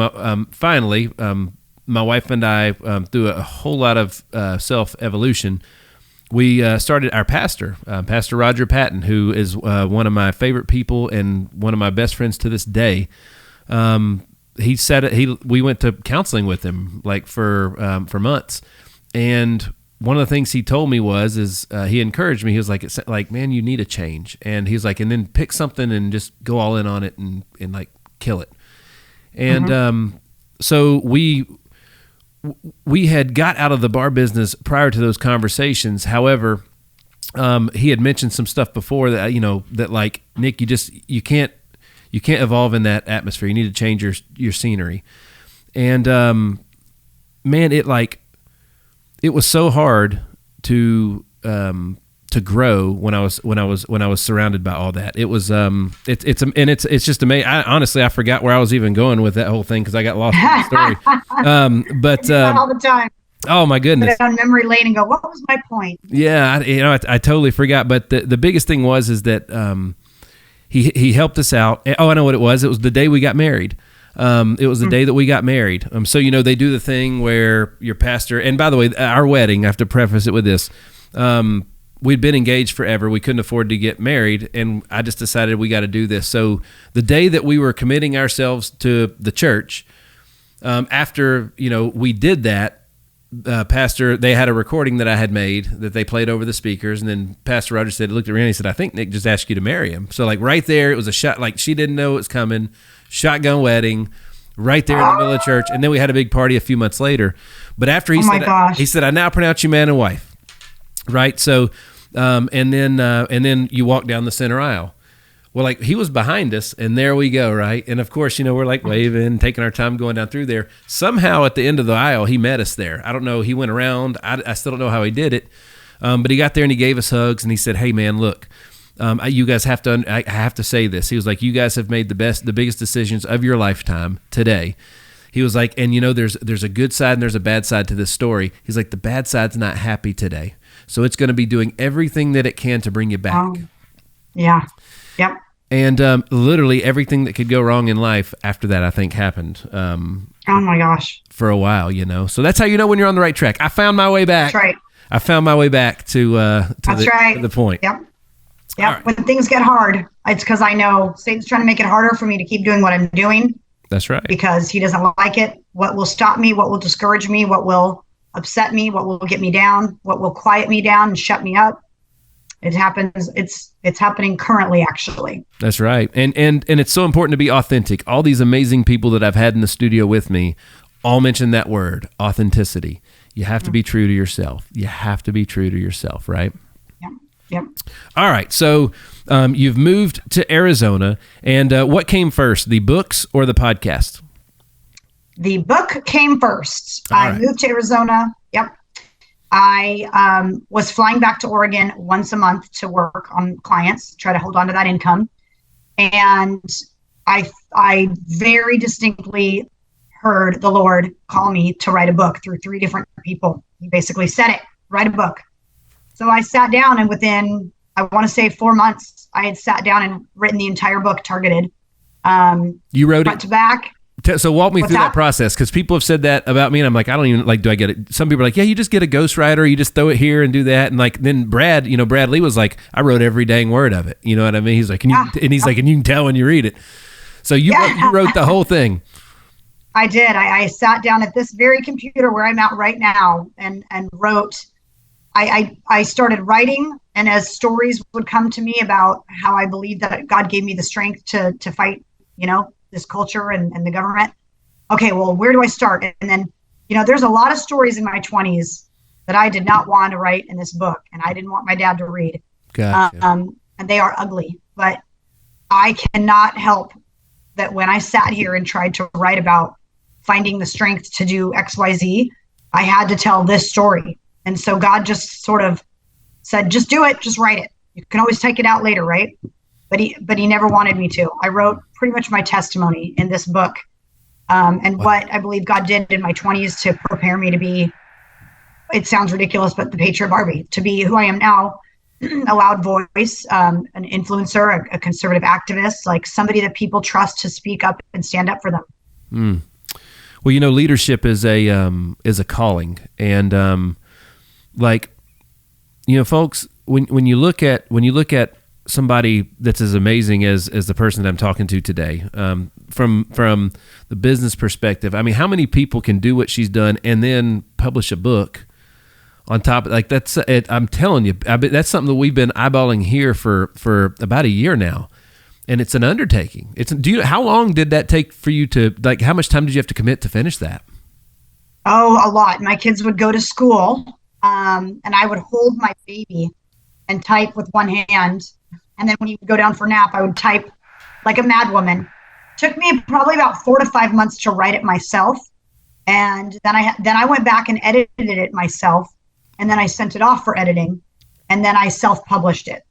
[SPEAKER 2] finally, my wife and I, through a whole lot of self-evolution, we started our pastor, Pastor Roger Patton, who is one of my favorite people and one of my best friends to this day. He said we went to counseling with him for months, and one of the things he told me is he encouraged me. He was like, man, you need a change, and he's like, and then pick something and just go all in on it and kill it. And so we had got out of the bar business prior to those conversations. However, he had mentioned some stuff before that, that Nick, you can't evolve in that atmosphere. You need to change your scenery. And, man, it was so hard to grow when I was surrounded by all that. It was it's just amazing. Honestly, I forgot where I was even going with that whole thing because I got lost in the story.
[SPEAKER 3] All the time.
[SPEAKER 2] Oh my goodness!
[SPEAKER 3] Put it on memory lane and go, what was my point?
[SPEAKER 2] Yeah, I totally forgot. But the biggest thing is that he helped us out. Oh, I know what it was. It was the day we got married. It was the day that we got married. So they do the thing where your pastor. And by the way, our wedding. I have to preface it with this. We'd been engaged forever. We couldn't afford to get married, and I just decided we got to do this. So the day that we were committing ourselves to the church, after we did that. Pastor, they had a recording that I had made that they played over the speakers, and then Pastor Roger looked at Randy and said, I think Nick just asked you to marry him. So like right there, it was a shot, like she didn't know it was coming, shotgun wedding, right there in the middle of church. And then we had a big party a few months later. But after he said, I now pronounce you man and wife. Right. So, and then you walk down the center aisle. Well, like he was behind us, and there we go, right? And of course, we're like waving, taking our time going down through there. Somehow at the end of the aisle, he met us there. I don't know. He went around. I still don't know how he did it. But he got there and he gave us hugs, and he said, hey, man, look, you guys have to, I have to say this. He was like, you guys have made the biggest decisions of your lifetime today. He was like, and there's a good side and there's a bad side to this story. He's like, the bad side's not happy today. So it's going to be doing everything that it can to bring you back.
[SPEAKER 3] Yeah. Yep.
[SPEAKER 2] And literally everything that could go wrong in life after that, I think, happened.
[SPEAKER 3] Oh my gosh! For
[SPEAKER 2] a while, so that's how you know when you're on the right track. I found my way back.
[SPEAKER 3] That's right.
[SPEAKER 2] I found my way back to the point.
[SPEAKER 3] Yep.
[SPEAKER 2] Right.
[SPEAKER 3] When things get hard, it's because I know Satan's trying to make it harder for me to keep doing what I'm doing.
[SPEAKER 2] That's right.
[SPEAKER 3] Because he doesn't like it. What will stop me? What will discourage me? What will upset me? What will get me down? What will quiet me down and shut me up? It happens. It's happening currently, actually.
[SPEAKER 2] That's right. And it's so important to be authentic. All these amazing people that I've had in the studio with me all mention that word, authenticity. You have to be true to yourself. You have to be true to yourself, right?
[SPEAKER 3] Yep.
[SPEAKER 2] All right. So you've moved to Arizona, and what came first, the books or the podcast?
[SPEAKER 3] The book came first.
[SPEAKER 2] I
[SPEAKER 3] moved to Arizona. Yep. I was flying back to Oregon once a month to work on clients, try to hold on to that income. And I very distinctly heard the Lord call me to write a book through 3 different people. He basically said it, write a book. So I sat down, and within, I want to say 4 months, I had sat down and written the entire book, targeted.
[SPEAKER 2] You wrote
[SPEAKER 3] front
[SPEAKER 2] it?
[SPEAKER 3] to back.
[SPEAKER 2] So walk me through that process, because people have said that about me, and I'm like, I don't even do I get it? Some people are like, yeah, you just get a ghostwriter, you just throw it here and do that, and like then Brad Lee was like, I wrote every dang word of it. You know what I mean? He's like, and you can tell when you read it. So you wrote the whole thing.
[SPEAKER 3] I did. I sat down at this very computer where I'm at right now and wrote. I started writing, and as stories would come to me about how I believe that God gave me the strength to fight, this culture and the government. Okay, well, where do I start? And then, there's a lot of stories in my 20s that I did not want to write in this book, and I didn't want my dad to read.
[SPEAKER 2] Gotcha.
[SPEAKER 3] And they are ugly, but I cannot help that when I sat here and tried to write about finding the strength to do XYZ, I had to tell this story. And so God just sort of said, just do it, just write it. You can always take it out later, right? But he never wanted me to. I wrote pretty much my testimony in this book, and what I believe God did in my 20s to prepare me to be, it sounds ridiculous, but the Patriot Barbie, to be who I am now, a loud voice, an influencer, a conservative activist, like somebody that people trust to speak up and stand up for them.
[SPEAKER 2] Well, leadership is a calling, and folks, when you look at somebody that's as amazing as the person that I'm talking to today, from the business perspective, I mean, how many people can do what she's done and then publish a book on top? Like that's it. I'm telling you, that's something that we've been eyeballing here for about a year now, and it's an undertaking. How long did that take for you to, like, how much time did you have to commit to finish that?
[SPEAKER 3] Oh, a lot. My kids would go to school, and I would hold my baby and type with one hand. And then when he would go down for nap, I would type like a mad woman. Took me probably about 4 to 5 months to write it myself. And then I went back and edited it myself. And then I sent it off for editing. and then I self-published it.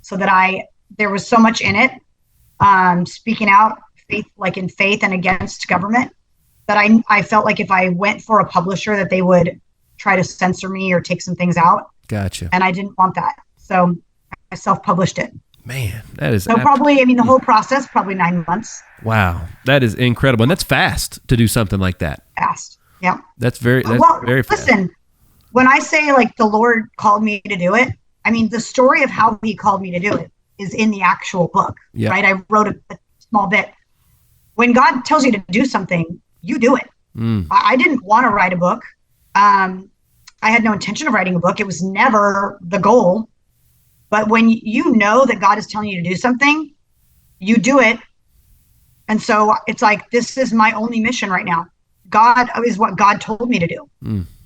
[SPEAKER 3] So that there was so much in it, speaking out in faith and against government, that I felt like if I went for a publisher that they would try to censor me or take some things out.
[SPEAKER 2] Gotcha.
[SPEAKER 3] And I didn't want that. So I self-published it.
[SPEAKER 2] Man, that is
[SPEAKER 3] so probably, the whole process, probably 9 months.
[SPEAKER 2] Wow. That is incredible. And that's fast to do something like that.
[SPEAKER 3] Fast. Yeah.
[SPEAKER 2] That's very fast.
[SPEAKER 3] Listen, when I say the Lord called me to do it, the story of how he called me to do it is in the actual book, right? I wrote a small bit. When God tells you to do something, you do it. I didn't want to write a book. I had no intention of writing a book. It was never the goal. But when you know that God is telling you to do something, you do it. And so it's this is my only mission right now. God is what God told me to do.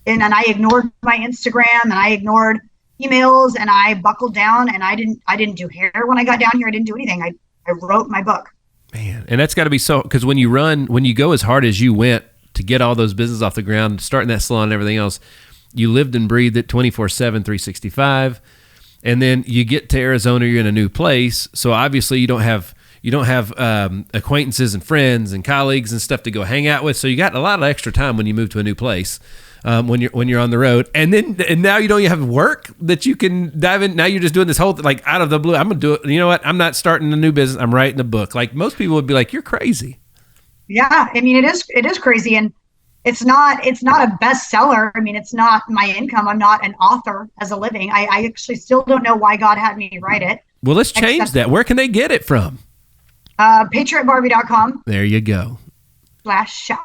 [SPEAKER 3] And I ignored my Instagram, and I ignored emails, and I buckled down, and I didn't do hair when I got down here. I didn't do anything. I wrote my book. Man,
[SPEAKER 2] and that's got to be so, because when you go as hard as you went to get all those business off the ground, starting that salon and everything else, you lived and breathed it 24/7, 365. And then you get to Arizona, you're in a new place. So obviously you don't have acquaintances and friends and colleagues and stuff to go hang out with. So you got a lot of extra time when you move to a new place, when you're on the road. And now you don't have work that you can dive in. Now you're just doing this whole out of the blue. I'm gonna do it. You know what? I'm not starting a new business. I'm writing a book. Most people would be like, "You're crazy."
[SPEAKER 3] Yeah, it is crazy, and it's not a bestseller. It's not my income. I'm not an author as a living. I actually still don't know why God had me write it.
[SPEAKER 2] Well, let's change that. Where can they get it from?
[SPEAKER 3] PatriotBarbie.com.
[SPEAKER 2] There you go.
[SPEAKER 3] /shop.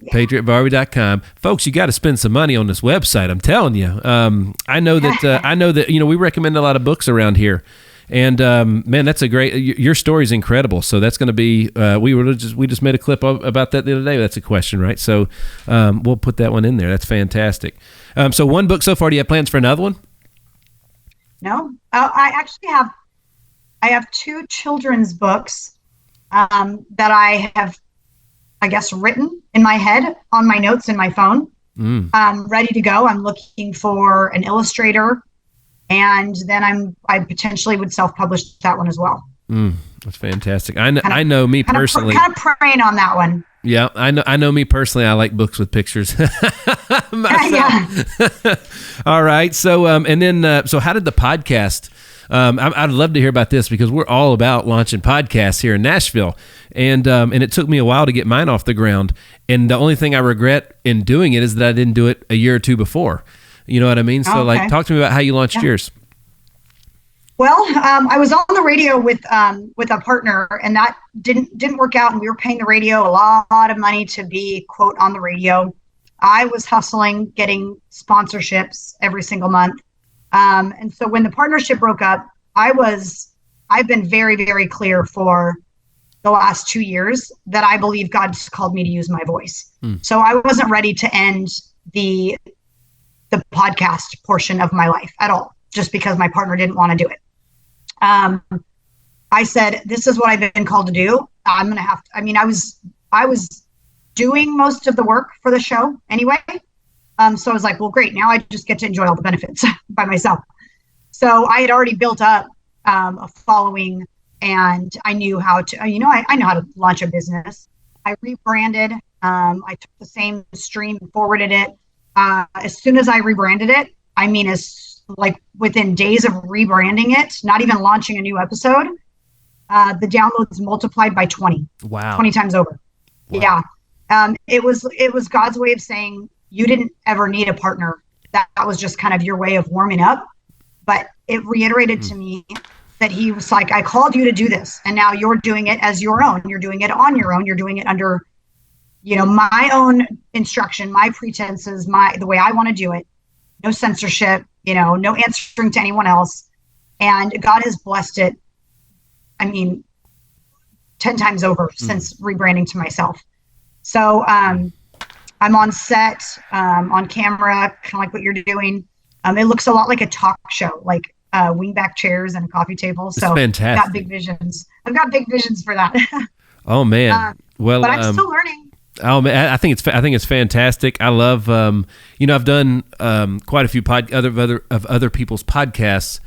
[SPEAKER 3] Yeah.
[SPEAKER 2] PatriotBarbie.com. Folks, you got to spend some money on this website. I'm telling you. I know that we recommend a lot of books around here. And man, that's your story's incredible. So that's going to be, we just made a clip about that the other day. That's a question, right? So we'll put that one in there. That's fantastic. So one book so far. Do you have plans for another one?
[SPEAKER 3] No, I actually have 2 children's books that I have, written in my head on my notes in my phone. Ready to go. I'm looking for an illustrator. And then I potentially would self-publish that one as well.
[SPEAKER 2] That's fantastic. I know me personally.
[SPEAKER 3] Kind of praying on that one.
[SPEAKER 2] Yeah, I know me personally. I like books with pictures.
[SPEAKER 3] Yeah.
[SPEAKER 2] All right. So and then so how did the podcast? I'd love to hear about this, because we're all about launching podcasts here in Nashville, and it took me a while to get mine off the ground. And the only thing I regret in doing it is that I didn't do it a year or two before. You know what I mean? So talk to me about how you launched yours.
[SPEAKER 3] Well, I was on the radio with a partner, and that didn't work out. And we were paying the radio a lot of money to be, quote, on the radio. I was hustling, getting sponsorships every single month. And so when the partnership broke up, I've been very, very clear for the last 2 years that I believe God's called me to use my voice. So I wasn't ready to end the podcast portion of my life at all, just because my partner didn't want to do it. I said, this is what I've been called to do. I'm going to have to, I was doing most of the work for the show anyway. So I was like, well, great. Now I just get to enjoy all the benefits by myself. So I had already built up a following, and I knew how to, I know how to launch a business. I rebranded. I took the same stream and forwarded it. As soon as I rebranded it, within days of rebranding it, not even launching a new episode, the downloads multiplied by 20.
[SPEAKER 2] Wow.
[SPEAKER 3] 20 times over. Wow. Yeah. It was God's way of saying, you didn't ever need a partner. That was just kind of your way of warming up. But it reiterated to me that he was like, I called you to do this, and now you're doing it as your own. You're doing it on your own. You're doing it under, my own instruction, my pretenses, the way I want to do it. No censorship, no answering to anyone else. And God has blessed it, 10 times over since rebranding to myself. So I'm on set, on camera, kind of like what you're doing. It looks a lot like a talk show, like wingback chairs and a coffee table. So
[SPEAKER 2] fantastic.
[SPEAKER 3] I've got big visions for that.
[SPEAKER 2] Oh man.
[SPEAKER 3] But I'm still learning.
[SPEAKER 2] Oh man, I think it's fantastic. I love, I've done quite a few other people's podcasts,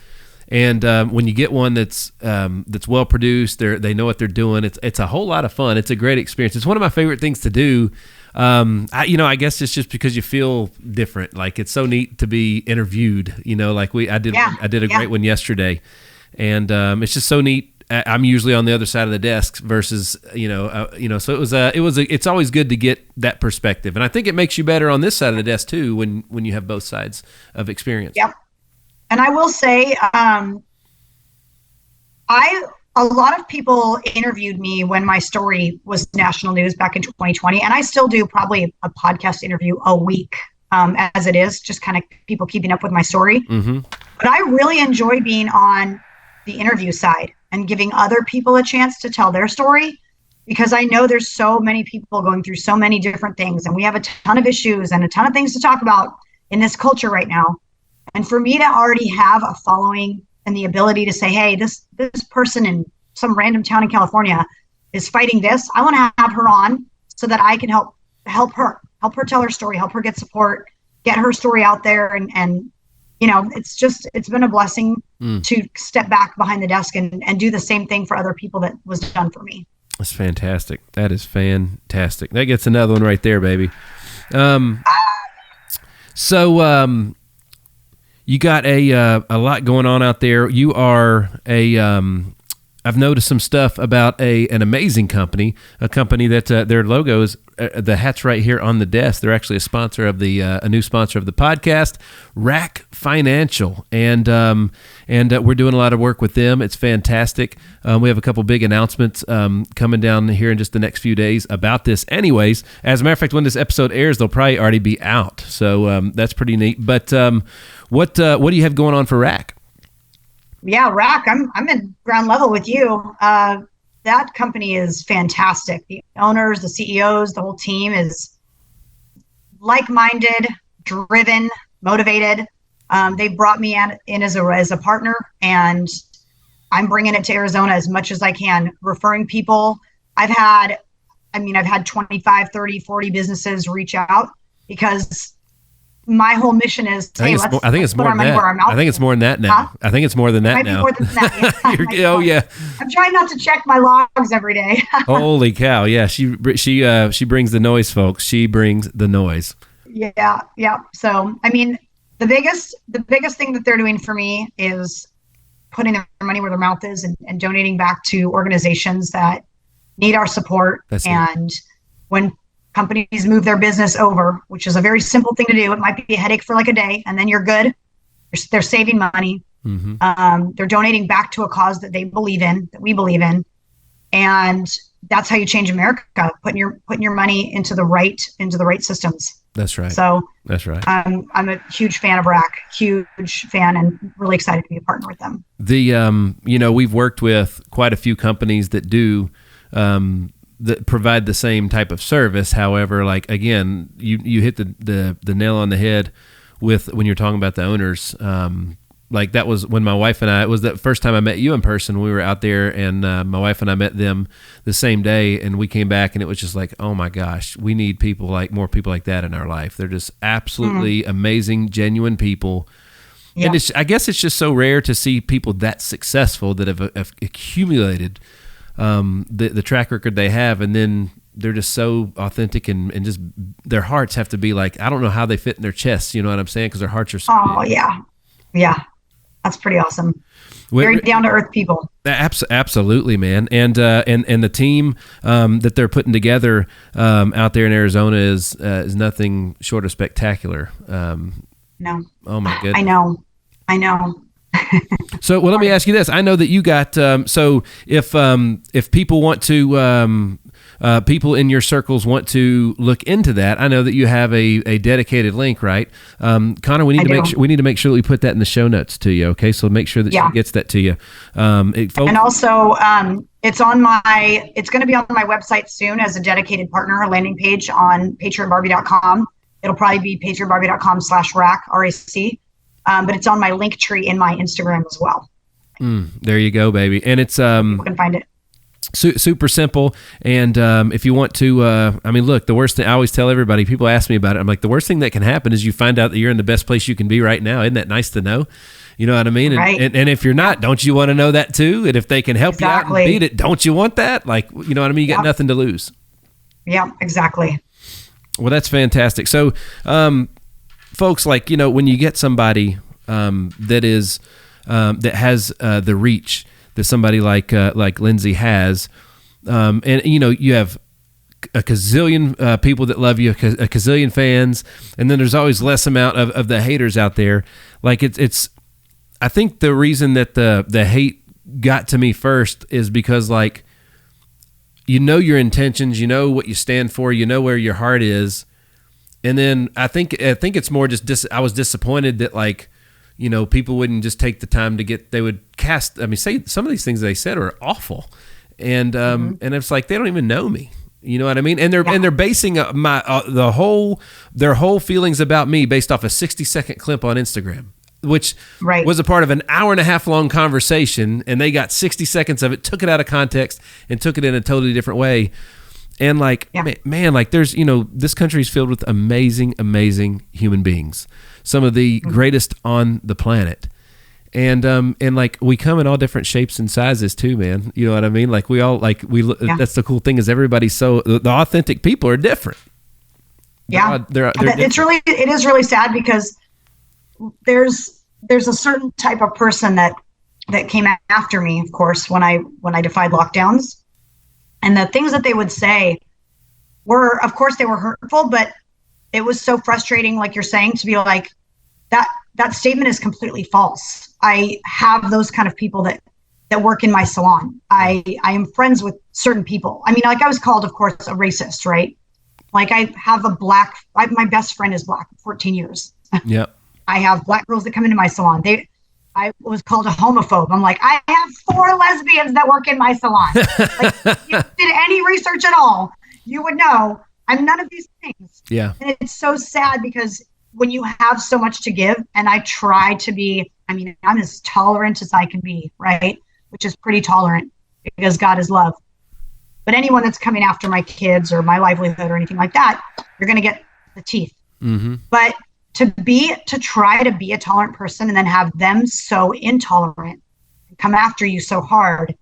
[SPEAKER 2] and when you get one that's well produced, they know what they're doing. It's a whole lot of fun. It's a great experience. It's one of my favorite things to do. I guess it's just because you feel different. Like it's so neat to be interviewed. Like I did a great one yesterday, and it's just so neat. I'm usually on the other side of the desk versus, so it's always good to get that perspective. And I think it makes you better on this side of the desk too, when you have both sides of experience.
[SPEAKER 3] Yep. And I will say, a lot of people interviewed me when my story was national news back in 2020. And I still do probably a podcast interview a week, as it is, just kind of people keeping up with my story. Mm-hmm. But I really enjoy being on the interview side and giving other people a chance to tell their story, because I know there's so many people going through so many different things, and we have a ton of issues and a ton of things to talk about in this culture right now. And for me to already have a following and the ability to say, hey, this person in some random town in California is fighting this, I want to have her on so that I can help her tell her story, help her get support, get her story out there. And it's been a blessing to step back behind the desk and do the same thing for other people that was done for me.
[SPEAKER 2] That's fantastic. That is fantastic. That gets another one right there, baby. So you got a lot going on out there. You are I've noticed some stuff about an amazing company, a company that their logo is the hat's right here on the desk. They're actually a sponsor of a new sponsor of the podcast, Rack Financial, and we're doing a lot of work with them. It's fantastic. We have a couple big announcements coming down here in just the next few days about this. Anyways, as a matter of fact, when this episode airs, they'll probably already be out. So that's pretty neat. But what do you have going on for Rack?
[SPEAKER 3] Yeah, Rack, I'm in ground level with you. That company is fantastic. The owners, the CEOs, the whole team is like-minded, driven, motivated. They brought me in as a partner, and I'm bringing it to Arizona as much as I can, referring people. I've had 25, 30, 40 businesses reach out because my whole mission is,
[SPEAKER 2] I think it's more than that. I think it's more than that now. Huh? I think it's more than that now.
[SPEAKER 3] More than that. Yeah.
[SPEAKER 2] Oh yeah.
[SPEAKER 3] I'm trying not to check my logs every day.
[SPEAKER 2] Holy cow! Yeah, she brings the noise, folks. She brings the noise.
[SPEAKER 3] Yeah. So the biggest thing that they're doing for me is putting their money where their mouth is and donating back to organizations that need our support. When companies move their business over, which is a very simple thing to do. It might be a headache for like a day, and then you're good. They're saving money. Mm-hmm. They're donating back to a cause that they believe in, that we believe in, and that's how you change America. Putting your money into the right systems.
[SPEAKER 2] That's right.
[SPEAKER 3] So
[SPEAKER 2] that's right.
[SPEAKER 3] I'm a huge fan of Rack, huge fan, and really excited to be a partner with them.
[SPEAKER 2] We've worked with quite a few companies that do. That provide the same type of service. However, like again, you hit the nail on the head with when you're talking about the owners. Like that was when my wife and I, it was the first time I met you in person. We were out there, and my wife and I met them the same day, and we came back, and it was just like, oh my gosh, we need more people like that in our life. They're just absolutely amazing, genuine people. Yeah. And I guess it's just so rare to see people that successful that have accumulated the track record they have, and then they're just so authentic and just their hearts have to be like, I don't know how they fit in their chests, you know what I'm saying? Because their hearts are so big.
[SPEAKER 3] Yeah, that's pretty awesome. Very down to earth people.
[SPEAKER 2] Absolutely, man. And the team that they're putting together out there in Arizona is nothing short of spectacular.
[SPEAKER 3] No.
[SPEAKER 2] Oh my goodness.
[SPEAKER 3] I know.
[SPEAKER 2] So, well, let me ask you this. I know that you got, so if people want to, people in your circles want to look into that, I know that you have a dedicated link, right? Connor, we need to make sure that we put that in the show notes to you. Okay. So make sure that she gets that to you.
[SPEAKER 3] And also, it's going to be on my website soon as a dedicated partner, a landing page on patriotbarbie.com. It'll probably be patriotbarbie.com/rack, RAC. But it's on my link tree in my Instagram as well.
[SPEAKER 2] There you go, baby. And it's
[SPEAKER 3] you can find it.
[SPEAKER 2] Super simple. And if you want to, look, the worst thing, I always tell everybody, people ask me about it, I'm like, the worst thing that can happen is you find out that you're in the best place you can be right now. Isn't that nice to know? You know what I mean?
[SPEAKER 3] Right.
[SPEAKER 2] And if you're not, don't you want to know that too? And if they can help you out and beat it, don't you want that? Like, you know what I mean? You got nothing to lose.
[SPEAKER 3] Yeah, exactly.
[SPEAKER 2] Well, that's fantastic. So, folks, like, when you get somebody that has the reach that somebody like Lindsey has, and you have a gazillion people that love you, a gazillion fans, and then there's always less amount of the haters out there. Like it's I think the reason that the hate got to me first is because, like, your intentions, what you stand for, where your heart is. And then I think it's more just I was disappointed that, like, people wouldn't just take the time they would cast, say some of these things they said are awful. And and it's like, they don't even know me. You know what I mean? And they're basing their whole feelings about me based off a 60-second clip on Instagram, which was a part of an hour and a half long conversation, and they got 60 seconds of it, took it out of context, and took it in a totally different way. And like, man, like, there's, this country is filled with amazing, amazing human beings, some of the greatest on the planet. And like, we come in all different shapes and sizes too, man. You know what I mean? Like, we all, like, that's the cool thing, is everybody's the authentic people are different. They're
[SPEAKER 3] it is really sad, because there's a certain type of person that came after me, of course, when I defied lockdowns. And the things that they would say were, of course, they were hurtful, but it was so frustrating, like you're saying, to be like, that statement is completely false. I have those kind of people that work in my salon. I am friends with certain people. I was called, of course, a racist, right? Like, I have my best friend is black, 14 years.
[SPEAKER 2] Yep.
[SPEAKER 3] I have black girls that come into my salon. I was called a homophobe. I'm like, I have 4 lesbians that work in my salon. Like, if you did any research at all, you would know I'm none of these things.
[SPEAKER 2] Yeah.
[SPEAKER 3] And it's so sad, because when you have so much to give, and I try to be, I'm as tolerant as I can be, right? Which is pretty tolerant, because God is love. But anyone that's coming after my kids or my livelihood or anything like that, you're going to get the teeth. Mm-hmm. But to try to be a tolerant person and then have them so intolerant and come after you so hard,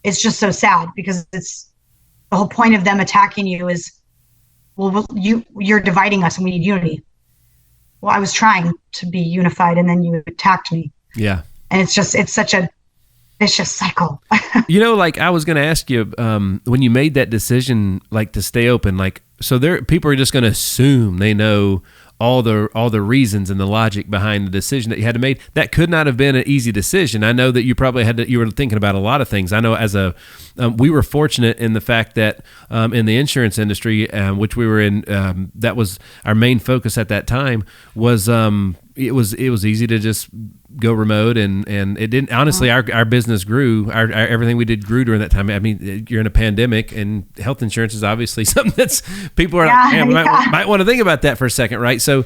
[SPEAKER 3] it's just so sad, because it's the whole point of them attacking you is, well, you're dividing us and we need unity. Well, I was trying to be unified, and then you attacked me.
[SPEAKER 2] Yeah.
[SPEAKER 3] And it's such a vicious cycle.
[SPEAKER 2] Like, I was going to ask you, when you made that decision, like, to stay open, like, so people are just going to assume they know all the reasons and the logic behind the decision that you had to make. That could not have been an easy decision. I know that you probably you were thinking about a lot of things. I know we were fortunate in the fact that in the insurance industry, which we were in, that was our main focus at that time, was it was easy to just go remote, and it didn't, honestly, our business grew, our everything we did grew during that time. You're in a pandemic, and health insurance is obviously something that's, people are might want to think about that for a second, right? So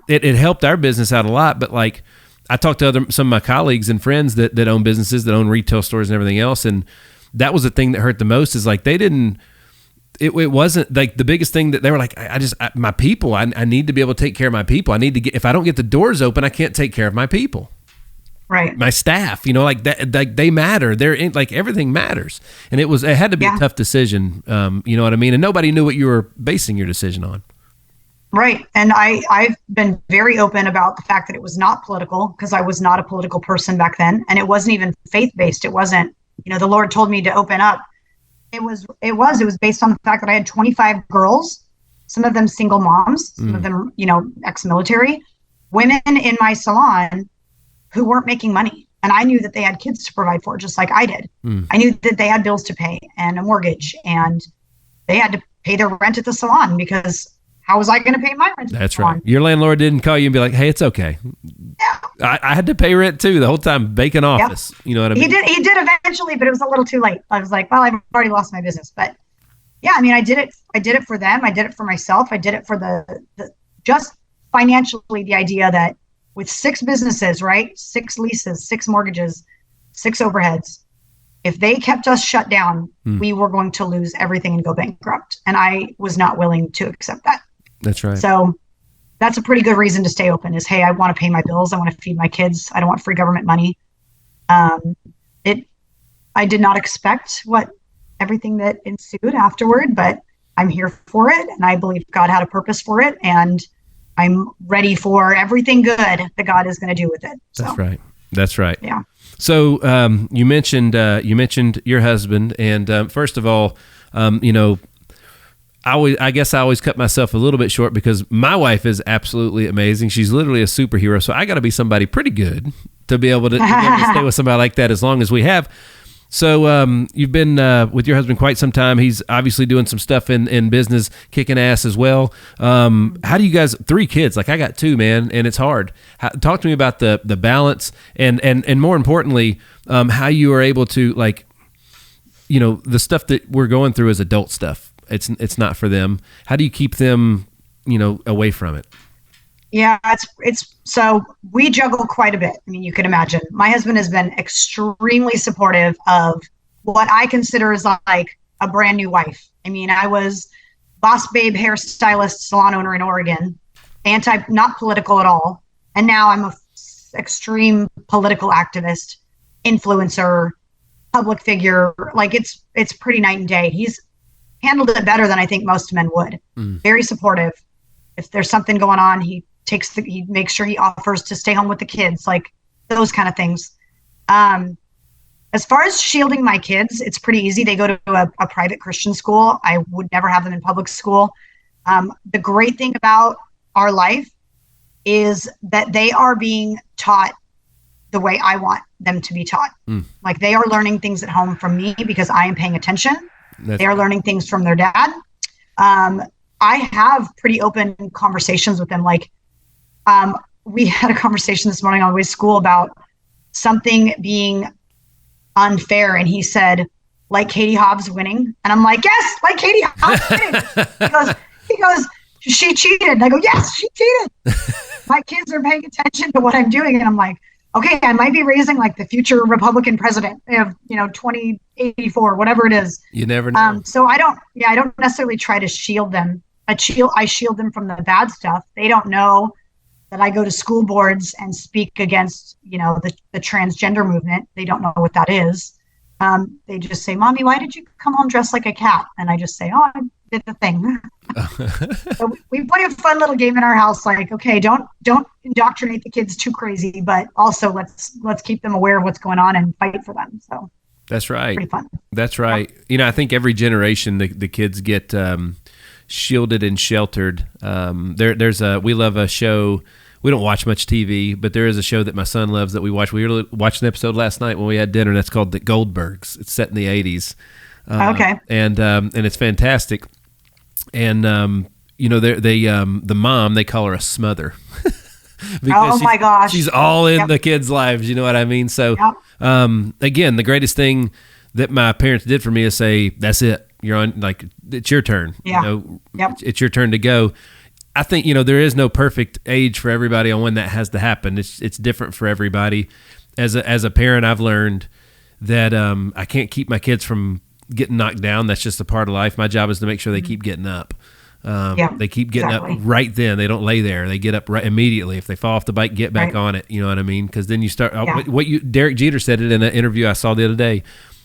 [SPEAKER 2] it helped our business out a lot. But, like, I talked to some of my colleagues and friends that own businesses, that own retail stores and everything else, and that was the thing that hurt the most, is like, it wasn't like the biggest thing that they were like, my people, I need to be able to take care of my people. I need to if I don't get the doors open, I can't take care of my people. Right. My staff, like that, like, they matter. They're in, like, everything matters. And it had to be a tough decision. You know what I mean? And nobody knew what you were basing your decision on.
[SPEAKER 3] Right. And I've been very open about the fact that it was not political, because I was not a political person back then. And it wasn't even faith-based. It wasn't, the Lord told me to open up. It was based on the fact that I had 25 girls, some of them single moms, some of them, ex-military, women in my salon who weren't making money. And I knew that they had kids to provide for, just like I did. I knew that they had bills to pay and a mortgage, and they had to pay their rent at the salon, because how was I going to pay my rent?
[SPEAKER 2] That's right. Your landlord didn't call you and be like, hey, it's okay. Yeah. I had to pay rent too the whole time, vacant office. Yep. You know what I mean?
[SPEAKER 3] He did eventually, but it was a little too late. I was like, well, I've already lost my business. But yeah, I did it for them. I did it for myself. I did it for the just financially, the idea that with 6 businesses, right? 6 leases, 6 mortgages, 6 overheads, if they kept us shut down, we were going to lose everything and go bankrupt. And I was not willing to accept that.
[SPEAKER 2] That's right.
[SPEAKER 3] So that's a pretty good reason to stay open is, hey, I want to pay my bills. I want to feed my kids. I don't want free government money. I did not expect everything that ensued afterward, but I'm here for it. And I believe God had a purpose for it. And I'm ready for everything good that God is going to do with it. So,
[SPEAKER 2] That's right.
[SPEAKER 3] Yeah.
[SPEAKER 2] So you mentioned your husband, and first of all, I guess I always cut myself a little bit short because my wife is absolutely amazing. She's literally a superhero. So I got to be somebody pretty good to be able to stay with somebody like that as long as we have. So you've been with your husband quite some time. He's obviously doing some stuff in business, kicking ass as well. How do you guys, 3 kids, like I got 2, man, and it's hard. Talk to me about the balance and more importantly, how you are able to, like, the stuff that we're going through is adult stuff. It's not for them. How do you keep them, away from it?
[SPEAKER 3] Yeah, it's so we juggle quite a bit. I mean, you can imagine. My husband has been extremely supportive of what I consider is like a brand new wife. I mean, I was boss babe hairstylist, salon owner in Oregon, not political at all. And now I'm a extreme political activist, influencer, public figure. Like it's pretty night and day. He's handled it better than I think most men would. Very supportive. If there's something going on, he makes sure he offers to stay home with the kids, like those kind of things. As far as shielding my kids, it's pretty easy. They go to a private Christian school. I would never have them in public school. The great thing about our life is that they are being taught the way I want them to be taught. Like they are learning things at home from me because I am paying attention. They are learning things from their dad. I have pretty open conversations with them. Like, we had a conversation this morning on the way to school about something being unfair. And he said, like Katie Hobbs winning. And I'm like, yes, like Katie Hobbs winning. He goes, she cheated. And I go, yes, she cheated. My kids are paying attention to what I'm doing. And I'm like, okay, I might be raising like the future Republican president of, 2084, whatever it is.
[SPEAKER 2] You never know.
[SPEAKER 3] So I don't necessarily try to shield them. I shield them from the bad stuff. They don't know that I go to school boards and speak against, the transgender movement. They don't know what that is. They just say, Mommy, why did you come home dressed like a cat? And I just say, oh, I did the thing. So we play a fun little game in our house. Like, okay, don't indoctrinate the kids too crazy, but also let's keep them aware of what's going on and fight for them. So
[SPEAKER 2] that's right.
[SPEAKER 3] Pretty fun.
[SPEAKER 2] That's right. Yeah. I think every generation the kids get shielded and sheltered. We love a show. We don't watch much TV, but there is a show that my son loves that we watch. We watched an episode last night when we had dinner. That's called The Goldbergs. It's set in the 80s.
[SPEAKER 3] Okay.
[SPEAKER 2] And it's fantastic. And the mom, they call her a smother.
[SPEAKER 3] Oh my gosh.
[SPEAKER 2] She's all in the kids' lives. You know what I mean? So, again, the greatest thing that my parents did for me is say, that's it. You're on, like, it's your turn.
[SPEAKER 3] Yeah.
[SPEAKER 2] It's your turn to go. I think, there is no perfect age for everybody on when that has to happen. It's different for everybody. As a parent, I've learned that I can't keep my kids from getting knocked down. That's just a part of life. My job is to make sure they keep getting up. They keep getting up right then. They don't lay there. They get up right immediately. If they fall off the bike, get back on it. You know what I mean? Because then you start. Derek Jeter said it in an interview I saw the other day.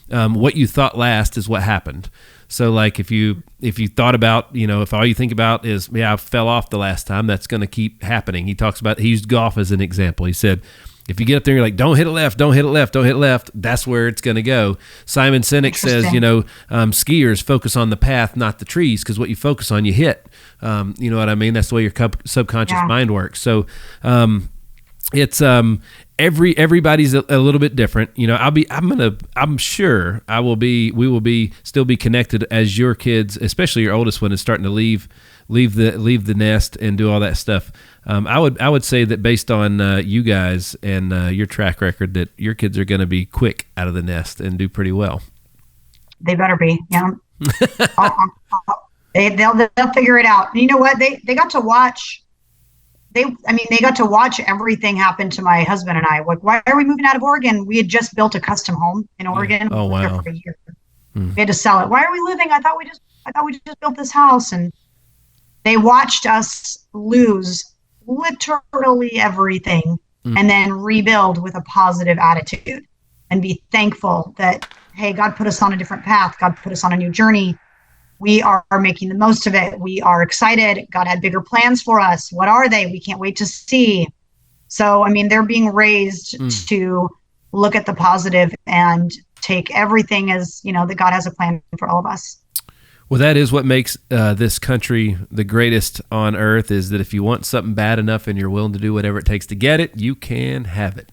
[SPEAKER 2] What you thought last is what happened. So, like, if you thought about, if all you think about is, I fell off the last time, that's going to keep happening. He used golf as an example. He said, if you get up there and you're like, don't hit it left, don't hit it left, don't hit it left, that's where it's going to go. Simon Sinek says, skiers focus on the path, not the trees, because what you focus on, you hit. You know what I mean? That's the way your subconscious mind works. So, it's everybody's a little bit different. I'm sure we will still be connected as your kids, especially your oldest one, is starting to leave the nest and do all that stuff. I would say that based on you guys and your track record, that your kids are going to be quick out of the nest and do pretty well.
[SPEAKER 3] They better be. Yeah. They'll figure it out. You know what? They got to watch. they got to watch everything happen to my husband and I. Like, why are we moving out of Oregon? We had just built a custom home in Oregon.
[SPEAKER 2] Oh,
[SPEAKER 3] We lived there
[SPEAKER 2] wow.
[SPEAKER 3] for a year. We had to sell it. Why are we living? I thought we just built this house. And they watched us lose literally everything and then rebuild with a positive attitude and be thankful that, hey, God put us on a different path. God put us on a new journey. We are making the most of it. We are excited. God had bigger plans for us. What are they? We can't wait to see. So, I mean, they're being raised to look at the positive and take everything as, that God has a plan for all of us.
[SPEAKER 2] Well, that is what makes this country the greatest on earth, is that if you want something bad enough and you're willing to do whatever it takes to get it, you can have it.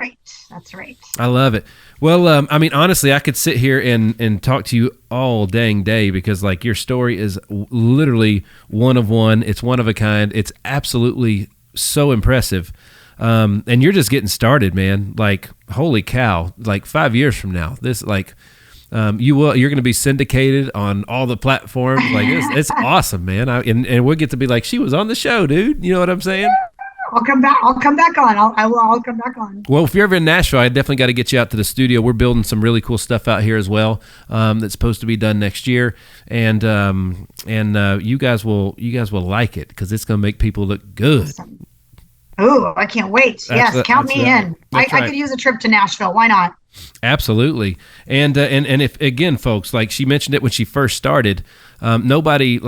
[SPEAKER 3] Right. That's right.
[SPEAKER 2] I love it. Well, I mean, honestly, I could sit here and talk to you all dang day, because like your story is literally one of one. It's one of a kind. It's absolutely so impressive. And you're just getting started, man. Like, holy cow, like 5 years from now, this you're going to be syndicated on all the platforms. Like it's awesome, man. And we'll get to be like, she was on the show, dude. You know what I'm saying?
[SPEAKER 3] I'll come back on. I'll come back on.
[SPEAKER 2] Well, if you're ever in Nashville, I definitely got to get you out to the studio. We're building some really cool stuff out here as well. That's supposed to be done next year, and you guys will like it, because it's going to make people look good.
[SPEAKER 3] Awesome. Oh, I can't wait. Yes, count me in. I could use a trip to Nashville. Why not?
[SPEAKER 2] Absolutely. And if, again, folks, like she mentioned it when she first started, nobody,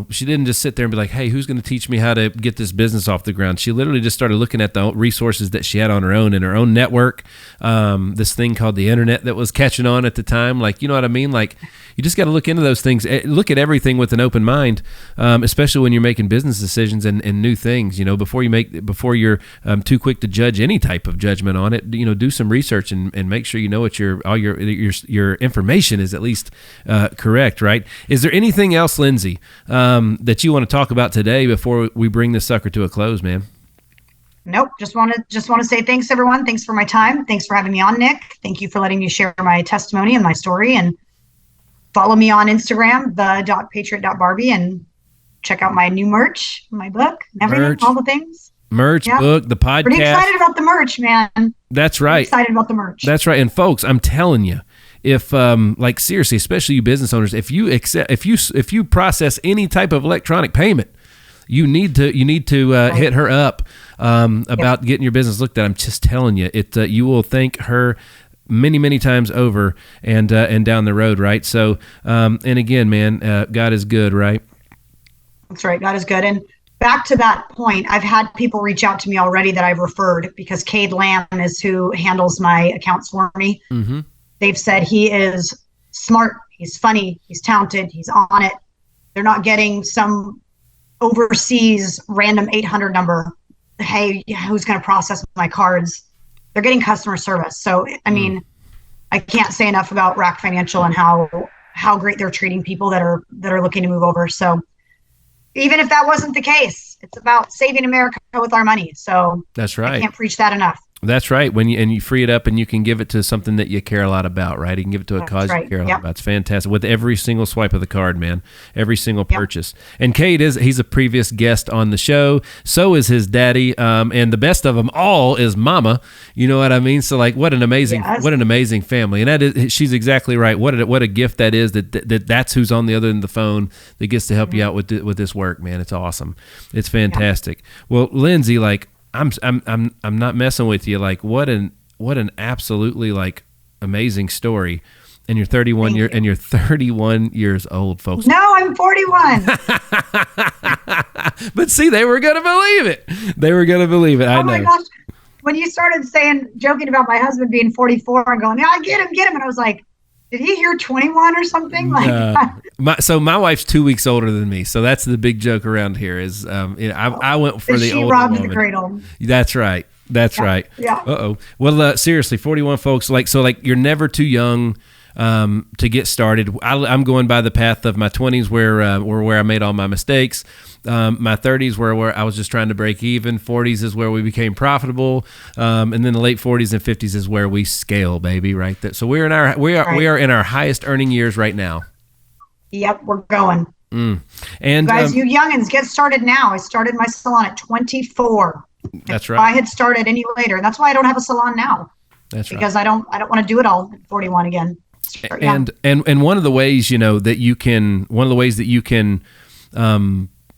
[SPEAKER 2] she didn't just sit there and be like, hey, who's going to teach me how to get this business off the ground? She literally just started looking at the resources that she had on her own, in her own network, this thing called the internet that was catching on at the time. Like, you know what I mean? Like, you just got to look into those things. Look at everything with an open mind, especially when you're making business decisions and new things. Before you're too quick to judge any type of judgment on it, do some research and make sure you know what all your information is at least correct, right? Is there anything else, Lindsey, that you want to talk about today before we bring this sucker to a close, man?
[SPEAKER 3] Nope. Just want to say thanks, everyone. Thanks for my time. Thanks for having me on, Nick. Thank you for letting me share my testimony and my story. And follow me on Instagram, the.patriot.barbie, and check out my new merch, my book, and everything, all the things.
[SPEAKER 2] Merch, book, the podcast.
[SPEAKER 3] Pretty excited about the merch, man.
[SPEAKER 2] That's right.
[SPEAKER 3] Excited about the merch.
[SPEAKER 2] That's right. And folks, I'm telling you, if seriously, especially you business owners, if you process any type of electronic payment, you need to hit her up about getting your business looked at. I'm just telling you, you will thank her many times over and down the road, right? So, and again, man, God is good, right?
[SPEAKER 3] That's right. God is good. And back to that point, I've had people reach out to me already that I've referred, because Cade Lamb is who handles my accounts for me. Mm-hmm. They've said he is smart, he's funny, he's talented, he's on it. They're not getting some overseas random 800 number. Hey, who's going to process my cards? They're getting customer service. So, I mean, I can't say enough about Rack Financial and how great they're treating people that are looking to move over. So even if that wasn't the case, it's about saving America with our money. So
[SPEAKER 2] that's right.
[SPEAKER 3] I can't preach that enough.
[SPEAKER 2] That's right. You free it up and you can give it to something that you care a lot about, right? You can give it to a cause you care a lot about. It's fantastic. With every single swipe of the card, man, every single purchase. And Cade he's a previous guest on the show. So is his daddy. And the best of them all is Mama. You know what I mean? So like, what an amazing family. And she's exactly right. What a gift that is, that's who's on the other end of the phone that gets to help you out with this work, man. It's awesome. It's fantastic. Well, Lindsey, like, I'm not messing with you. Like, what an absolutely like amazing story. And you're 31 you're 31 years old, folks.
[SPEAKER 3] No, I'm 41.
[SPEAKER 2] But see, they were gonna believe it. I know.
[SPEAKER 3] Oh my gosh. When you started joking about my husband being 44 and going, yeah, get him. And I was like, did he hear 21 or something?
[SPEAKER 2] So my wife's 2 weeks older than me, so that's the big joke around here. Is I went for the older woman. She robbed the cradle. That's right. Yeah. Uh-oh. Well, seriously, 41 folks. Like you're never too young to get started. I'm going by the path of my 20s, where I made all my mistakes. My 30s where I was just trying to break even. 40s is where we became profitable, and then the late 40s and 50s is where we scale, baby. Right there. So we are in our highest earning years right now.
[SPEAKER 3] Yep, we're going.
[SPEAKER 2] And
[SPEAKER 3] You guys, you youngins, get started now. I started my salon at 24.
[SPEAKER 2] That's
[SPEAKER 3] If
[SPEAKER 2] right.
[SPEAKER 3] I had started any later, that's why I don't have a salon now.
[SPEAKER 2] That's right.
[SPEAKER 3] Because I don't want to do it all at 41 again. Start young.
[SPEAKER 2] And one of the ways, that you can,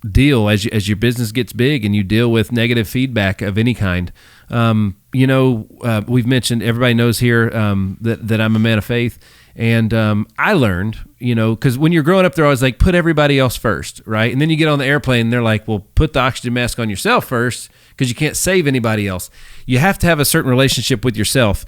[SPEAKER 2] deal as your business gets big and you deal with negative feedback of any kind. We've mentioned, everybody knows here that I'm a man of faith. And I learned, because when you're growing up, they're always like, put everybody else first, right? And then you get on the airplane and they're like, well, put the oxygen mask on yourself first because you can't save anybody else. You have to have a certain relationship with yourself.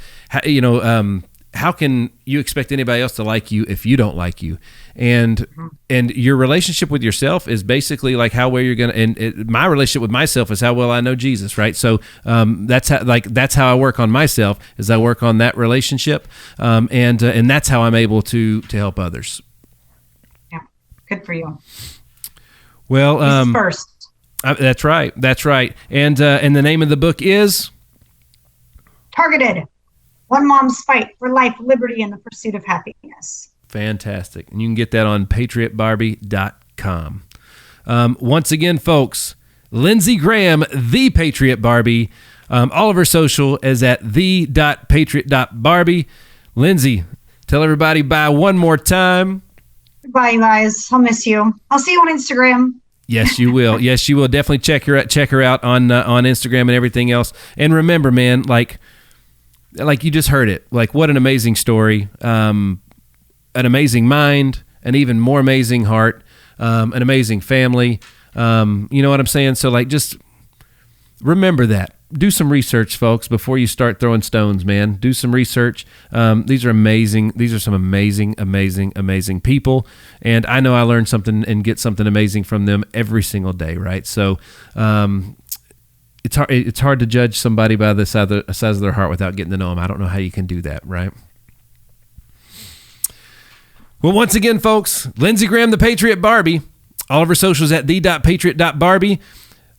[SPEAKER 2] How can you expect anybody else to like you if you don't like you? And your relationship with yourself is basically like how well you're gonna. And my relationship with myself is how well I know Jesus, right? So that's how I work on myself. Is I work on that relationship, and that's how I'm able to help others.
[SPEAKER 3] Yeah, good for you.
[SPEAKER 2] Well,
[SPEAKER 3] first.
[SPEAKER 2] That's right. And the name of the book is
[SPEAKER 3] Targeted. One mom's fight for life, liberty, and the pursuit of happiness.
[SPEAKER 2] Fantastic. And you can get that on patriotbarbie.com. Once again, folks, Lindsey Graham, the Patriot Barbie. All of her social is at the.patriot.barbie. Lindsey, tell everybody bye one more time.
[SPEAKER 3] Bye, you guys. I'll miss you. I'll see you on Instagram.
[SPEAKER 2] Yes, you will. Yes, you will. Definitely check her out on Instagram and everything else. And remember, man, like you just heard it. Like, what an amazing story. An amazing mind, an even more amazing heart, an amazing family. You know what I'm saying? So, like, just remember that. Do some research, folks, before you start throwing stones, man. Do some research. These are amazing. These are some amazing, amazing, amazing people. And I know I learn something and get something amazing from them every single day, right? So, it's hard to judge somebody by the size of their heart without getting to know them. I don't know how you can do that, right? Well, once again, folks, Lindsey Graham, the Patriot Barbie. All of her socials at the.patriot.barbie.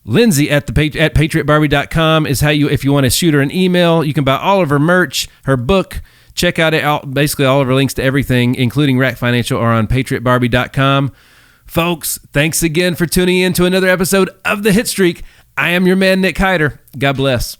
[SPEAKER 2] Lindsey at patriotbarbie.com is how if you want to shoot her an email, you can buy all of her merch, her book. Check out basically all of her links to everything, including Rack Financial, are on patriotbarbie.com. Folks, thanks again for tuning in to another episode of The Hitstreak. I am your man, Nick Hyder. God bless.